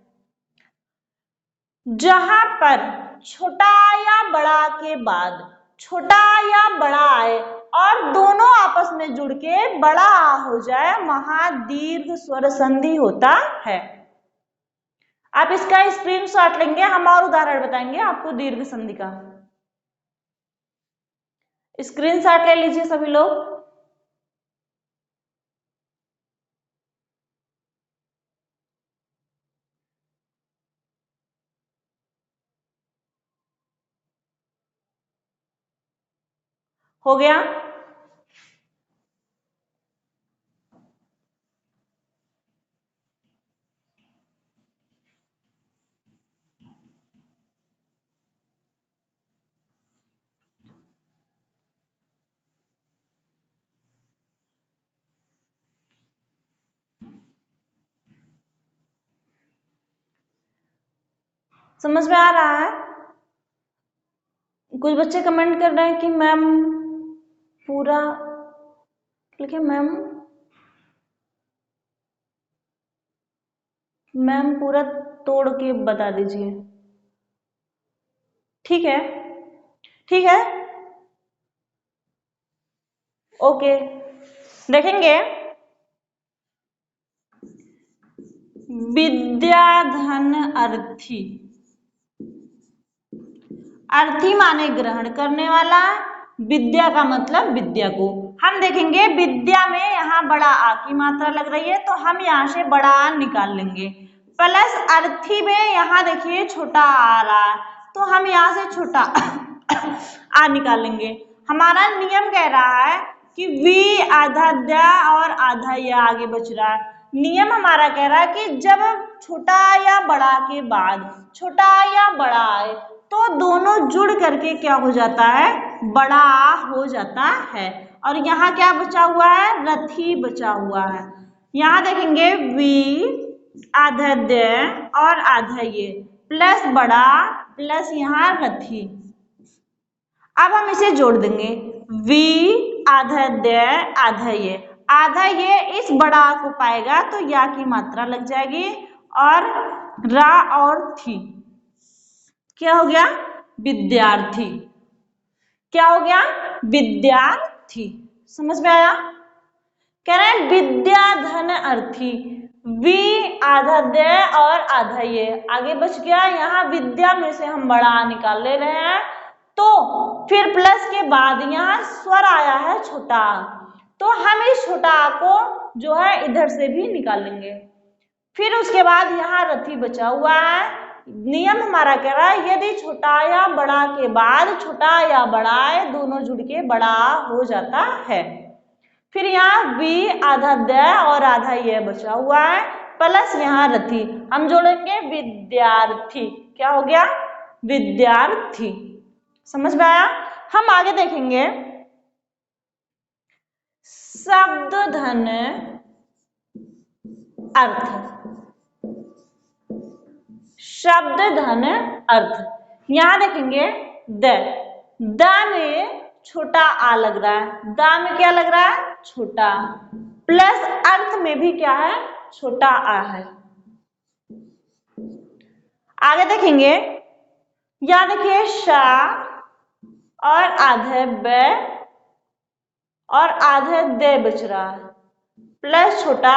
Speaker 1: जहां पर छोटा या बड़ा के बाद छोटा या बड़ा आए और दोनों आपस में जुड़ के बड़ा हो जाए, वहां दीर्घ स्वर संधि होता है। आप इसका स्क्रीनशॉट लेंगे, हम और उदाहरण बताएंगे आपको दीर्घ संधि का। स्क्रीनशॉट ले लीजिए सभी लोग। हो गया? समझ में आ रहा है? कुछ बच्चे कमेंट कर रहे हैं कि मैम पूरा लिखे, मैम पूरा तोड़ के बता दीजिए। ठीक है, ठीक है, ओके। देखेंगे, विद्याधन अर्थी। अर्थी माने ग्रहण करने वाला, विद्या का मतलब विद्या को। हम देखेंगे विद्या में यहाँ बड़ा आ की मात्रा लग रही है तो हम यहाँ से बड़ा आ निकाल लेंगे, प्लस अर्थी में यहाँ देखिए छोटा आ रहा है तो हम यहाँ से छोटा आ निकाल लेंगे। हमारा नियम कह रहा है कि वी आधा द और आधा या आगे बच रहा है। नियम हमारा कह रहा है कि जब छोटा या बड़ा के बाद छोटा या बड़ा आए तो दोनों जुड़ करके क्या हो जाता है? बड़ा हो जाता है। और यहाँ क्या बचा हुआ है? रथी बचा हुआ है। यहाँ देखेंगे वी आधा द और आधा ये प्लस बड़ा प्लस यहाँ रथी। अब हम इसे जोड़ देंगे, वी आधा द आधा ये, आधा ये इस बड़ा को पाएगा तो या की मात्रा लग जाएगी और रा और थी। क्या हो गया? विद्यार्थी। क्या हो गया? विद्यार्थी। समझ में आया? कह रहे हैं विद्याधन अर्थी, वी आधा द और आधा ये आगे बच गया। यहाँ विद्या में से हम बड़ा निकाल ले रहे हैं तो फिर प्लस के बाद यहाँ स्वर आया है छोटा, तो हम इस छोटा को जो है इधर से भी निकाल लेंगे। फिर उसके बाद यहाँ रथी बचा हुआ है। नियम हमारा कह रहा है यदि छोटा या बड़ा के बाद छोटा या बड़ा है दोनों जुड़ के बड़ा हो जाता है। फिर यहाँ वी आधा द और आधा ये बचा हुआ है प्लस यहाँ रथी, हम जोड़ेंगे विद्यार्थी। क्या हो गया? विद्यार्थी। समझ में आया? हम आगे देखेंगे शब्द धन अर्थ। शब्द धन अर्थ, यहां देखेंगे द में छोटा आ लग रहा है, दा में क्या लग रहा है? छोटा, प्लस अर्थ में भी क्या है? छोटा आ है। आगे देखेंगे, यहाँ देखिए शा और आधे ब और आधे दे बच रहा है, प्लस छोटा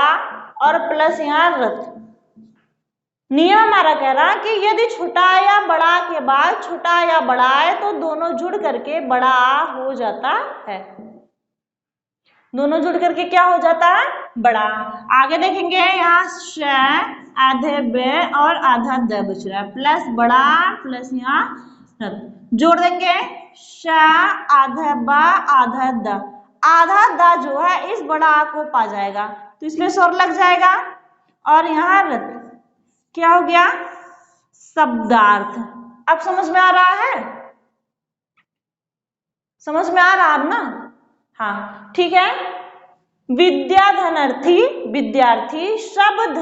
Speaker 1: और प्लस यहाँ रथ। नियम हमारा कह रहा है कि यदि छोटा या बड़ा के बाद छोटा या बड़ा है तो दोनों जुड़ करके बड़ा हो जाता है। दोनों जुड़ करके क्या हो जाता है? बड़ा। आगे देखेंगे, यहाँ श आधे ब और आधा द बच रहा है, प्लस बड़ा प्लस यहाँ रथ। जोड़ देंगे, श आधा ब आधा द, आधा द जो है इस बड़ा को पा जाएगा तो इसमें स्वर लग जाएगा, और यहाँ रथ क्या हो गया? शब्दार्थ। अब समझ में आ रहा है? समझ में आ रहा है ना? हाँ ठीक है। विद्या धनार्थी विद्यार्थी, शब्द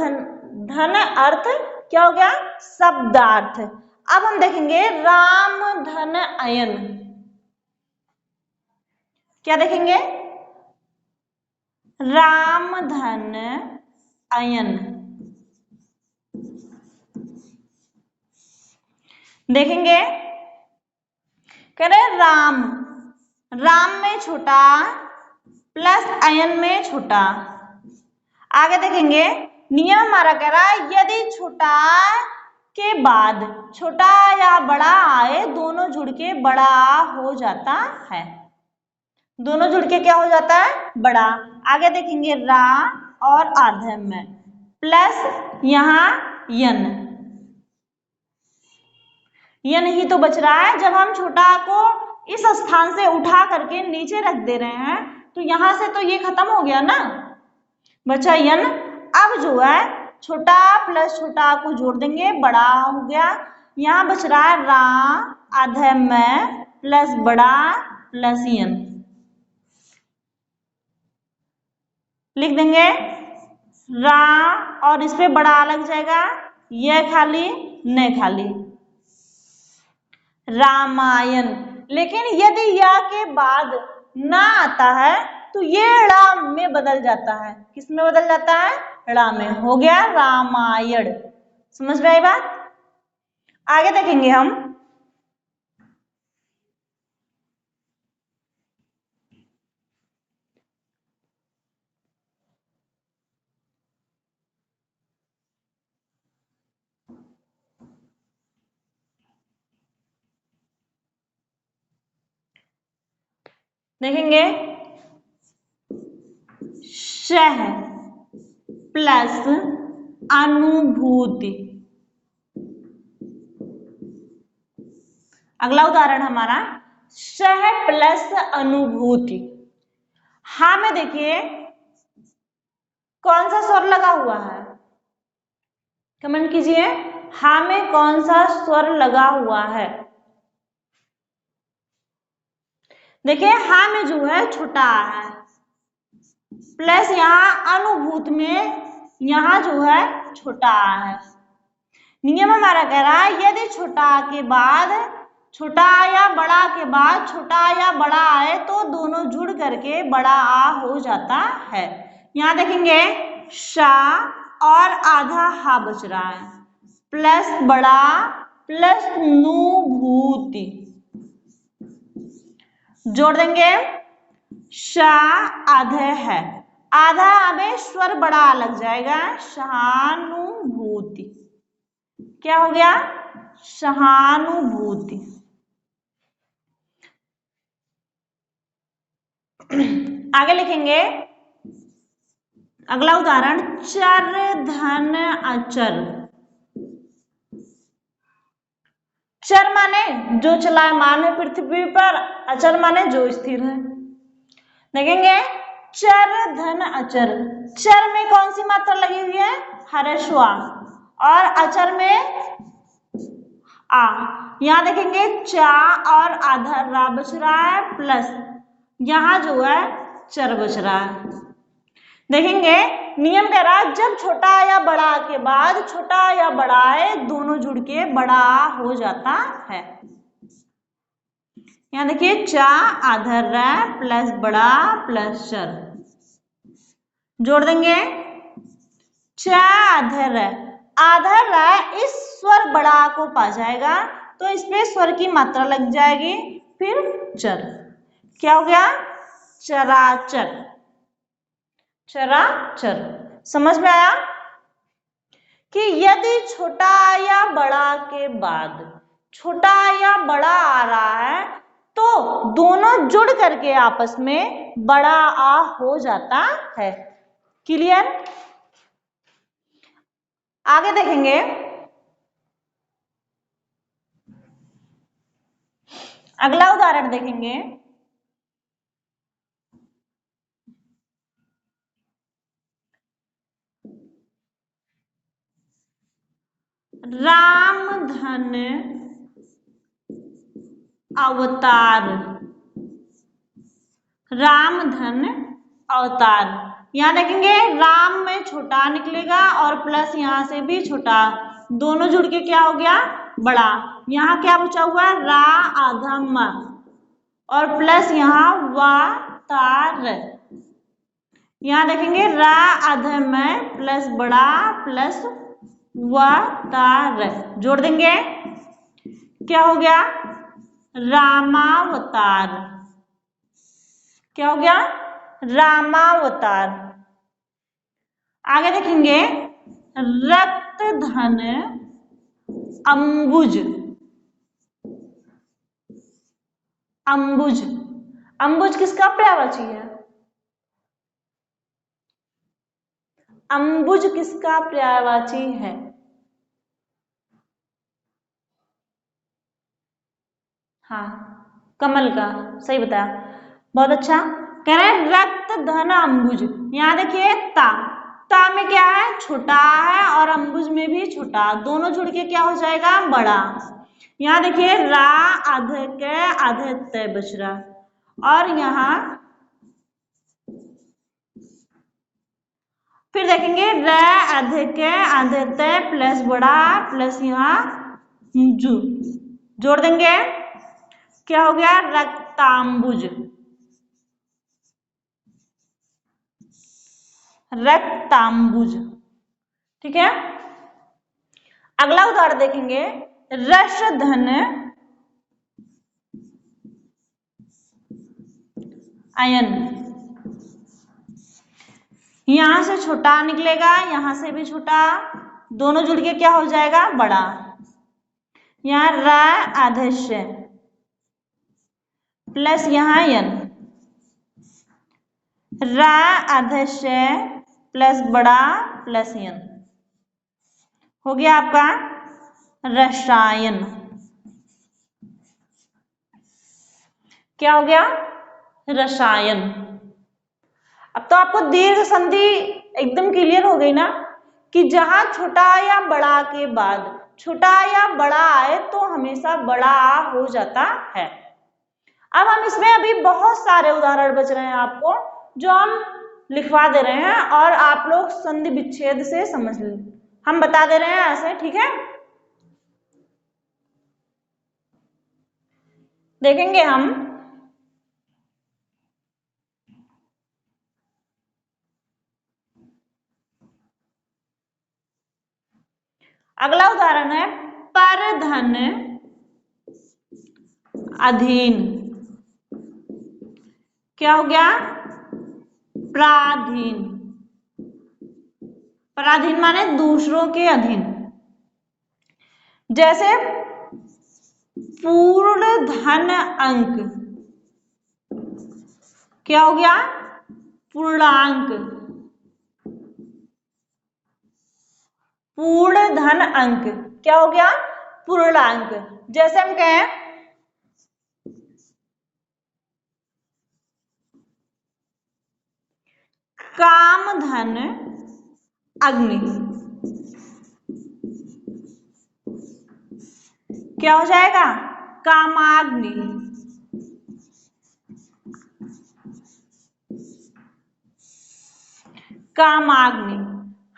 Speaker 1: धन अर्थ क्या हो गया? शब्दार्थ। अब हम देखेंगे राम धन अयन। क्या देखेंगे? राम धन अयन। देखेंगे, कह रहे राम, राम में छोटा प्लस अयन में छोटा। आगे देखेंगे, नियम हमारा कह रहा है यदि छोटा के बाद छोटा या बड़ा आए दोनों जुड़ के बड़ा हो जाता है। दोनों जुड़ के क्या हो जाता है? बड़ा। आगे देखेंगे, रा और आधे में प्लस यहाँ यन, यन ही तो बच रहा है। जब हम छोटा को इस स्थान से उठा करके नीचे रख दे रहे हैं तो यहां से तो ये खत्म हो गया ना, बचा यन। अब जो है छोटा प्लस छोटा को जोड़ देंगे, बड़ा हो गया। यहाँ बच रहा है रा आधे में प्लस बड़ा प्लस यन। लिख देंगे रा और इस पे बड़ा लग जाएगा, यह खाली न खाली, रामायण। लेकिन यदि या के बाद ना आता है तो ये ड़ा में बदल जाता है। किस में बदल जाता है? ड़ा में। हो गया रामायण। समझ में आई बात? आगे देखेंगे हम, देखेंगे शह प्लस अनुभूति। अगला उदाहरण हमारा शह प्लस अनुभूति। हा में देखिए कौन सा स्वर लगा हुआ है? कमेंट कीजिए, हा में कौन सा स्वर लगा हुआ है? देखिए हा में जो है छोटा है, प्लस यहाँ अनुभूत में यहाँ जो है छोटा है। नियम हमारा कह रहा है यदि छोटा के बाद छोटा या बड़ा के बाद छोटा या बड़ा आए तो दोनों जुड़ करके बड़ा आ हो जाता है। यहाँ देखेंगे शा और आधा हा बच रहा है, प्लस बड़ा प्लस नुभूति। जोड़ देंगे, शा आधे है, आधा में स्वर बड़ा लग जाएगा, सहानुभूति। क्या हो गया? सहानुभूति। आगे लिखेंगे अगला उदाहरण चर धन अचर। चर माने जो चलायमान है पृथ्वी पर, अचर माने जो स्थिर है। देखेंगे चर धन अचर। चर में कौन सी मात्रा लगी हुई है? हर्षवा। और अचर में आ। यहाँ देखेंगे चा और आधा रा बच रहा है, प्लस यहाँ जो है चर बच रहा है। देखेंगे नियम कह रहा है जब छोटा या बड़ा के बाद छोटा या बड़ा है दोनों जुड़ के बड़ा हो जाता है। यहाँ देखिए चा आधा रा प्लस बड़ा प्लस चर। जोड़ देंगे आधा र, आधा र इस स्वर बड़ा को पा जाएगा तो इसमें स्वर की मात्रा लग जाएगी, फिर चर, क्या हो गया? चराचर, चराचर। समझ में आया कि यदि छोटा या बड़ा के बाद छोटा या बड़ा आ रहा है तो दोनों जुड़ करके आपस में बड़ा आ हो जाता है। क्लियर? आगे देखेंगे, अगला उदाहरण देखेंगे। रामधन अवतार, रामधन अवतार। यहां देखेंगे राम में छोटा निकलेगा और प्लस यहां से भी छोटा, दोनों जुड़ के क्या हो गया? बड़ा। यहां क्या बचा हुआ? रा आधम और प्लस यहां वातार। यहां देखेंगे रा अधम प्लस बड़ा प्लस वातार, जोड़ देंगे, क्या हो गया? रामावतार। क्या हो गया? रामावतार। आगे देखेंगे रक्तधन अंबुज, अंबुज, अंबुज किसका पर्यायवाची है? अंबुज किसका पर्यायवाची है? हाँ, कमल का, सही बताया, बहुत अच्छा। कह रहे हैं रक्त धन अंबुज। यहां देखिए ता में क्या है? छोटा है और अंबुज में भी छोटा, दोनों जुड़ के क्या हो जाएगा? बड़ा। यहां देखिए रा अधिक अधित बच रहा और यहां फिर देखेंगे र अधिक अधित प्लस बड़ा प्लस यहां जू, जोड़ देंगे, क्या हो गया? रक्तांबुज, रक्तांबुज। ठीक है, अगला उदाहरण देखेंगे रसधन अयन। यहां से छोटा निकलेगा, यहां से भी छोटा, दोनों जुड़ के क्या हो जाएगा? बड़ा। यहां र आधस्य प्लस यहां यन, र आधस्य प्लस बड़ा प्लस यन, हो गया आपका रसायन। क्या हो गया? रसायन। अब तो आपको दीर्घ संधि एकदम क्लियर हो गई ना, कि जहां छोटा या बड़ा के बाद छोटा या बड़ा आए तो हमेशा बड़ा आ हो जाता है। अब हम इसमें अभी बहुत सारे उदाहरण बच रहे हैं आपको, जो हम लिखवा दे रहे हैं और आप लोग संधि विच्छेद से समझ लें, हम बता दे रहे हैं ऐसे। ठीक है, देखेंगे हम अगला उदाहरण है परधन अधीन। क्या हो गया? पराधीन, पराधीन माने दूसरों के अधीन। जैसे पूर्ण धन अंक, क्या हो गया? पूर्णांक, पूर्ण धन अंक क्या हो गया? पूर्णांक। जैसे हम कहें कामधन अग्नि, क्या हो जाएगा? कामाग्नि। कामाग्नि।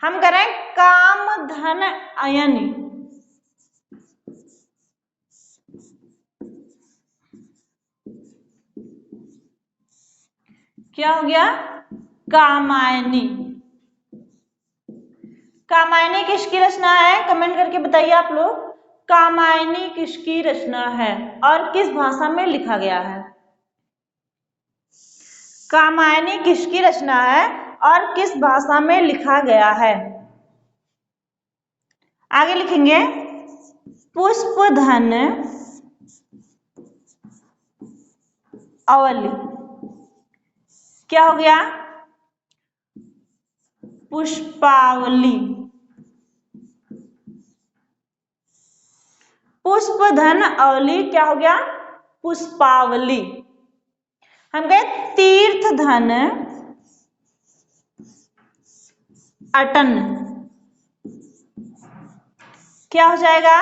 Speaker 1: हम करें काम धन अयनि, क्या हो गया? कामायनी। कामायनी किसकी रचना है? कमेंट करके बताइए आप लोग, कामायनी किसकी रचना है और किस भाषा में लिखा गया है? कामायनी किसकी रचना है और किस भाषा में लिखा गया है? आगे लिखेंगे पुष्पधन अवली। क्या हो गया? पुष्पावली। पुष्पधन अवली क्या हो गया? पुष्पावली। हम गए तीर्थधन अटन। क्या हो जाएगा?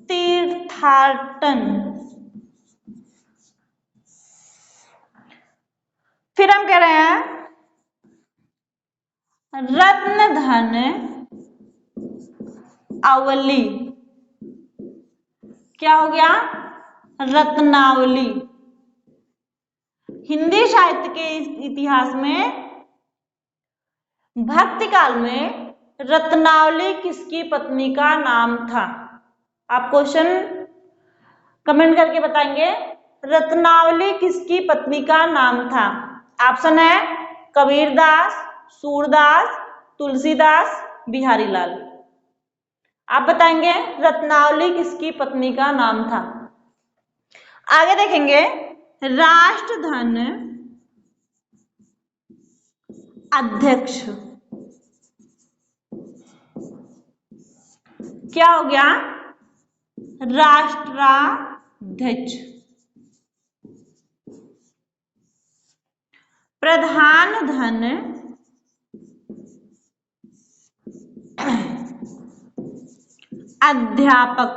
Speaker 1: तीर्थाटन। फिर हम कह रहे हैं रत्नधन अवली। क्या हो गया? रत्नावली। हिंदी साहित्य के इतिहास में भक्ति काल में रत्नावली किसकी पत्नी का नाम था? आप क्वेश्चन कमेंट करके बताएंगे, रत्नावली किसकी पत्नी का नाम था? ऑप्शन है कबीरदास, सूरदास, तुलसीदास, बिहारी लाल। आप बताएंगे रत्नावली किसकी पत्नी का नाम था? आगे देखेंगे राष्ट्रधन अध्यक्ष। क्या हो गया? राष्ट्राध्यक्ष। प्रधान धन अध्यापक।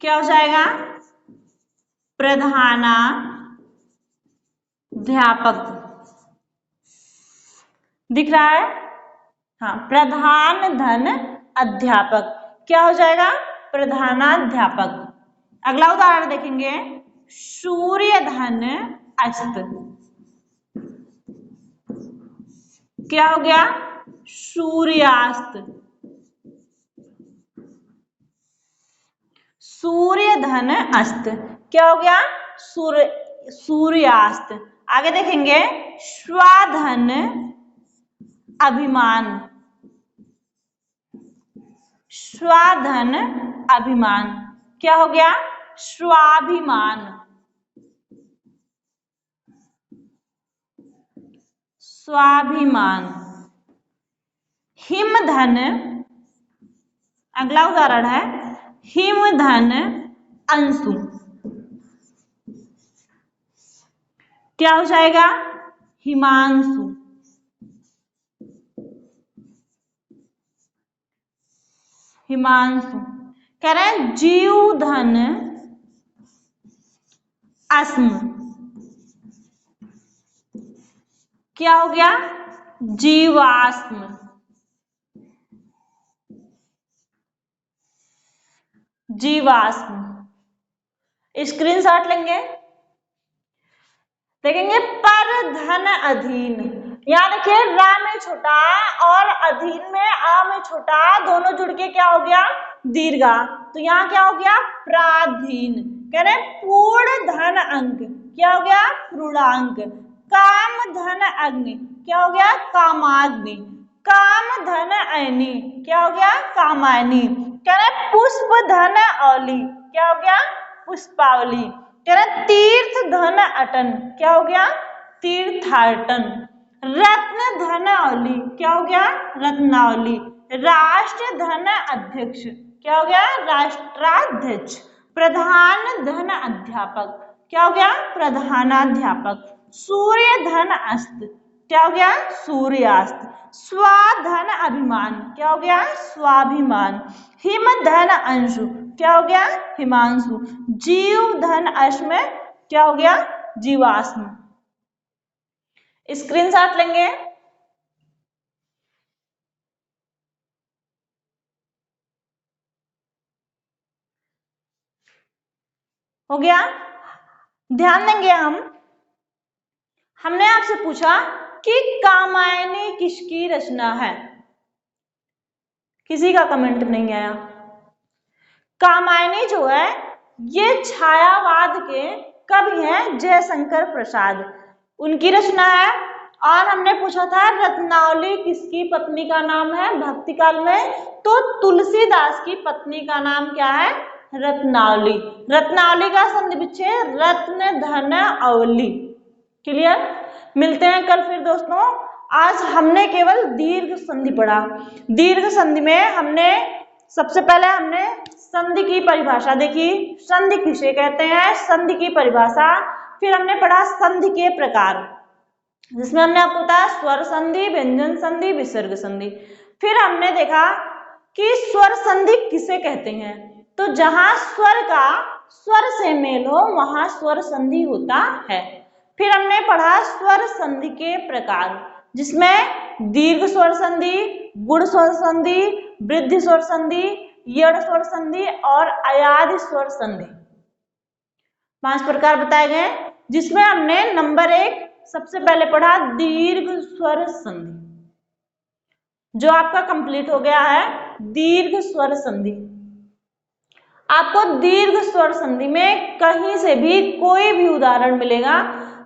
Speaker 1: क्या हो जाएगा? प्रधानाध्यापक। दिख रहा है? हाँ, प्रधान धन अध्यापक। क्या हो जाएगा? प्रधानाध्यापक। अगला उदाहरण देखेंगे सूर्य धन अस्त। क्या हो गया? सूर्यास्त। सूर्य धन अस्त। क्या हो गया? सूर्यास्त। आगे देखेंगे स्वाधन अभिमान। स्वाधन अभिमान। क्या हो गया? स्वाभिमान। स्वाभिमान। हिमधन, अगला उदाहरण है हिमधन अंशु। क्या हो जाएगा? हिमांशु। हिमांशु। कह रहे हैं जीवधन अस्म। क्या हो गया? जीवाश्म। जीवाश्म। स्क्रीनशॉट लेंगे, देखेंगे पर धन अधीन। यहाँ देखिए रा में छोटा और अधीन में आ में छोटा दोनों जुड़ के क्या हो गया? दीर्घा। तो यहाँ क्या हो गया? प्राधीन। कह रहे पूर्ण धन अंक। क्या हो गया? पूर्णांक। काम धन अग्नि। क्या हो गया? कामाग्नि। काम धन अयनी। क्या हो गया? कामायनी। कह रहे पुष्प धन औली। क्या हो गया? पुष्पावली। कह रहे तीर्थ धन अटन। क्या हो गया? तीर्थाटन। रत्न धन औली। क्या हो गया? रत्नावली। राष्ट्र धन अध्यक्ष। क्या हो गया? राष्ट्राध्यक्ष। प्रधान धन अध्यापक। क्या हो गया? प्रधानाध्यापक। सूर्य धन अस्त। क्या हो गया? सूर्यास्त। स्वाधन अभिमान। क्या हो गया? स्वाभिमान। हिम धन अंशु। क्या हो गया? हिमांशु। जीव धन अश्म। क्या हो गया? जीवाश्म। स्क्रीनशॉट लेंगे, हो गया? ध्यान देंगे हम हमने आपसे पूछा कि कामायनी किसकी रचना है, किसी का कमेंट नहीं आया। कामायनी जो है ये छायावाद के कवि हैं जयशंकर प्रसाद, उनकी रचना है। और हमने पूछा था रत्नावली किसकी पत्नी का नाम है भक्ति काल में, तो तुलसीदास की पत्नी का नाम क्या है, रत्नावली। रत्नावली का संधि विच्छेद रत्न धन अवली। क्लियर। मिलते हैं कल फिर दोस्तों। आज हमने केवल दीर्घ संधि पढ़ा। दीर्घ संधि में हमने सबसे पहले हमने संधि की परिभाषा देखी, संधि किसे कहते हैं, संधि की परिभाषा। फिर हमने पढ़ा संधि के प्रकार, जिसमें हमने आपको बताया स्वर संधि, व्यंजन संधि, विसर्ग संधि। फिर हमने देखा कि स्वर संधि किसे कहते हैं, तो जहां स्वर का स्वर से मेल हो वहां स्वर संधि होता है। फिर हमने पढ़ा स्वर संधि के प्रकार, जिसमें दीर्घ स्वर संधि, गुण स्वर संधि, वृद्धि स्वर संधि, यड़ स्वर संधि और अयादि स्वर संधि, 5 प्रकार बताए गए। जिसमें हमने नंबर 1 सबसे पहले पढ़ा दीर्घ स्वर संधि, जो आपका कंप्लीट हो गया है। दीर्घ स्वर संधि, आपको दीर्घ स्वर संधि में कहीं से भी कोई भी उदाहरण मिलेगा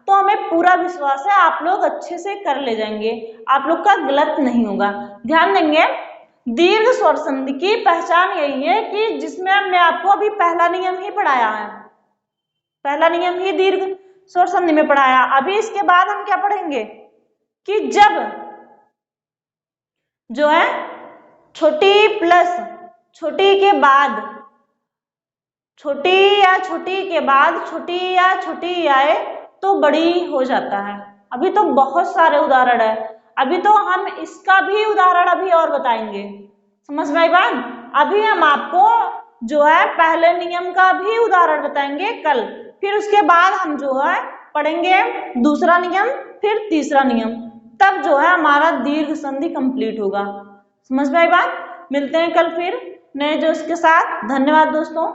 Speaker 1: तो हमें पूरा विश्वास है आप लोग अच्छे से कर ले जाएंगे, आप लोग का गलत नहीं होगा। ध्यान देंगे, दीर्घ स्वर संधि की पहचान यही है कि जिसमें हमने आपको अभी पहला नियम ही पढ़ाया है, पहला नियम ही दीर्घ स्वर संधि में पढ़ाया। अभी इसके बाद हम क्या पढ़ेंगे कि जब जो है छोटी प्लस छोटी के बाद छोटी या छोटी के बाद छोटी या छोटी आए तो बड़ी हो जाता है। अभी तो बहुत सारे उदाहरण है, अभी तो हम इसका भी उदाहरण अभी और बताएंगे, समझ में आई बात। अभी हम आपको जो है पहले नियम का भी उदाहरण बताएंगे कल, फिर उसके बाद हम जो है पढ़ेंगे दूसरा नियम, फिर तीसरा नियम, तब जो है हमारा दीर्घ संधि कंप्लीट होगा। समझ में आई बात। मिलते हैं कल फिर नए जोश के साथ। धन्यवाद दोस्तों।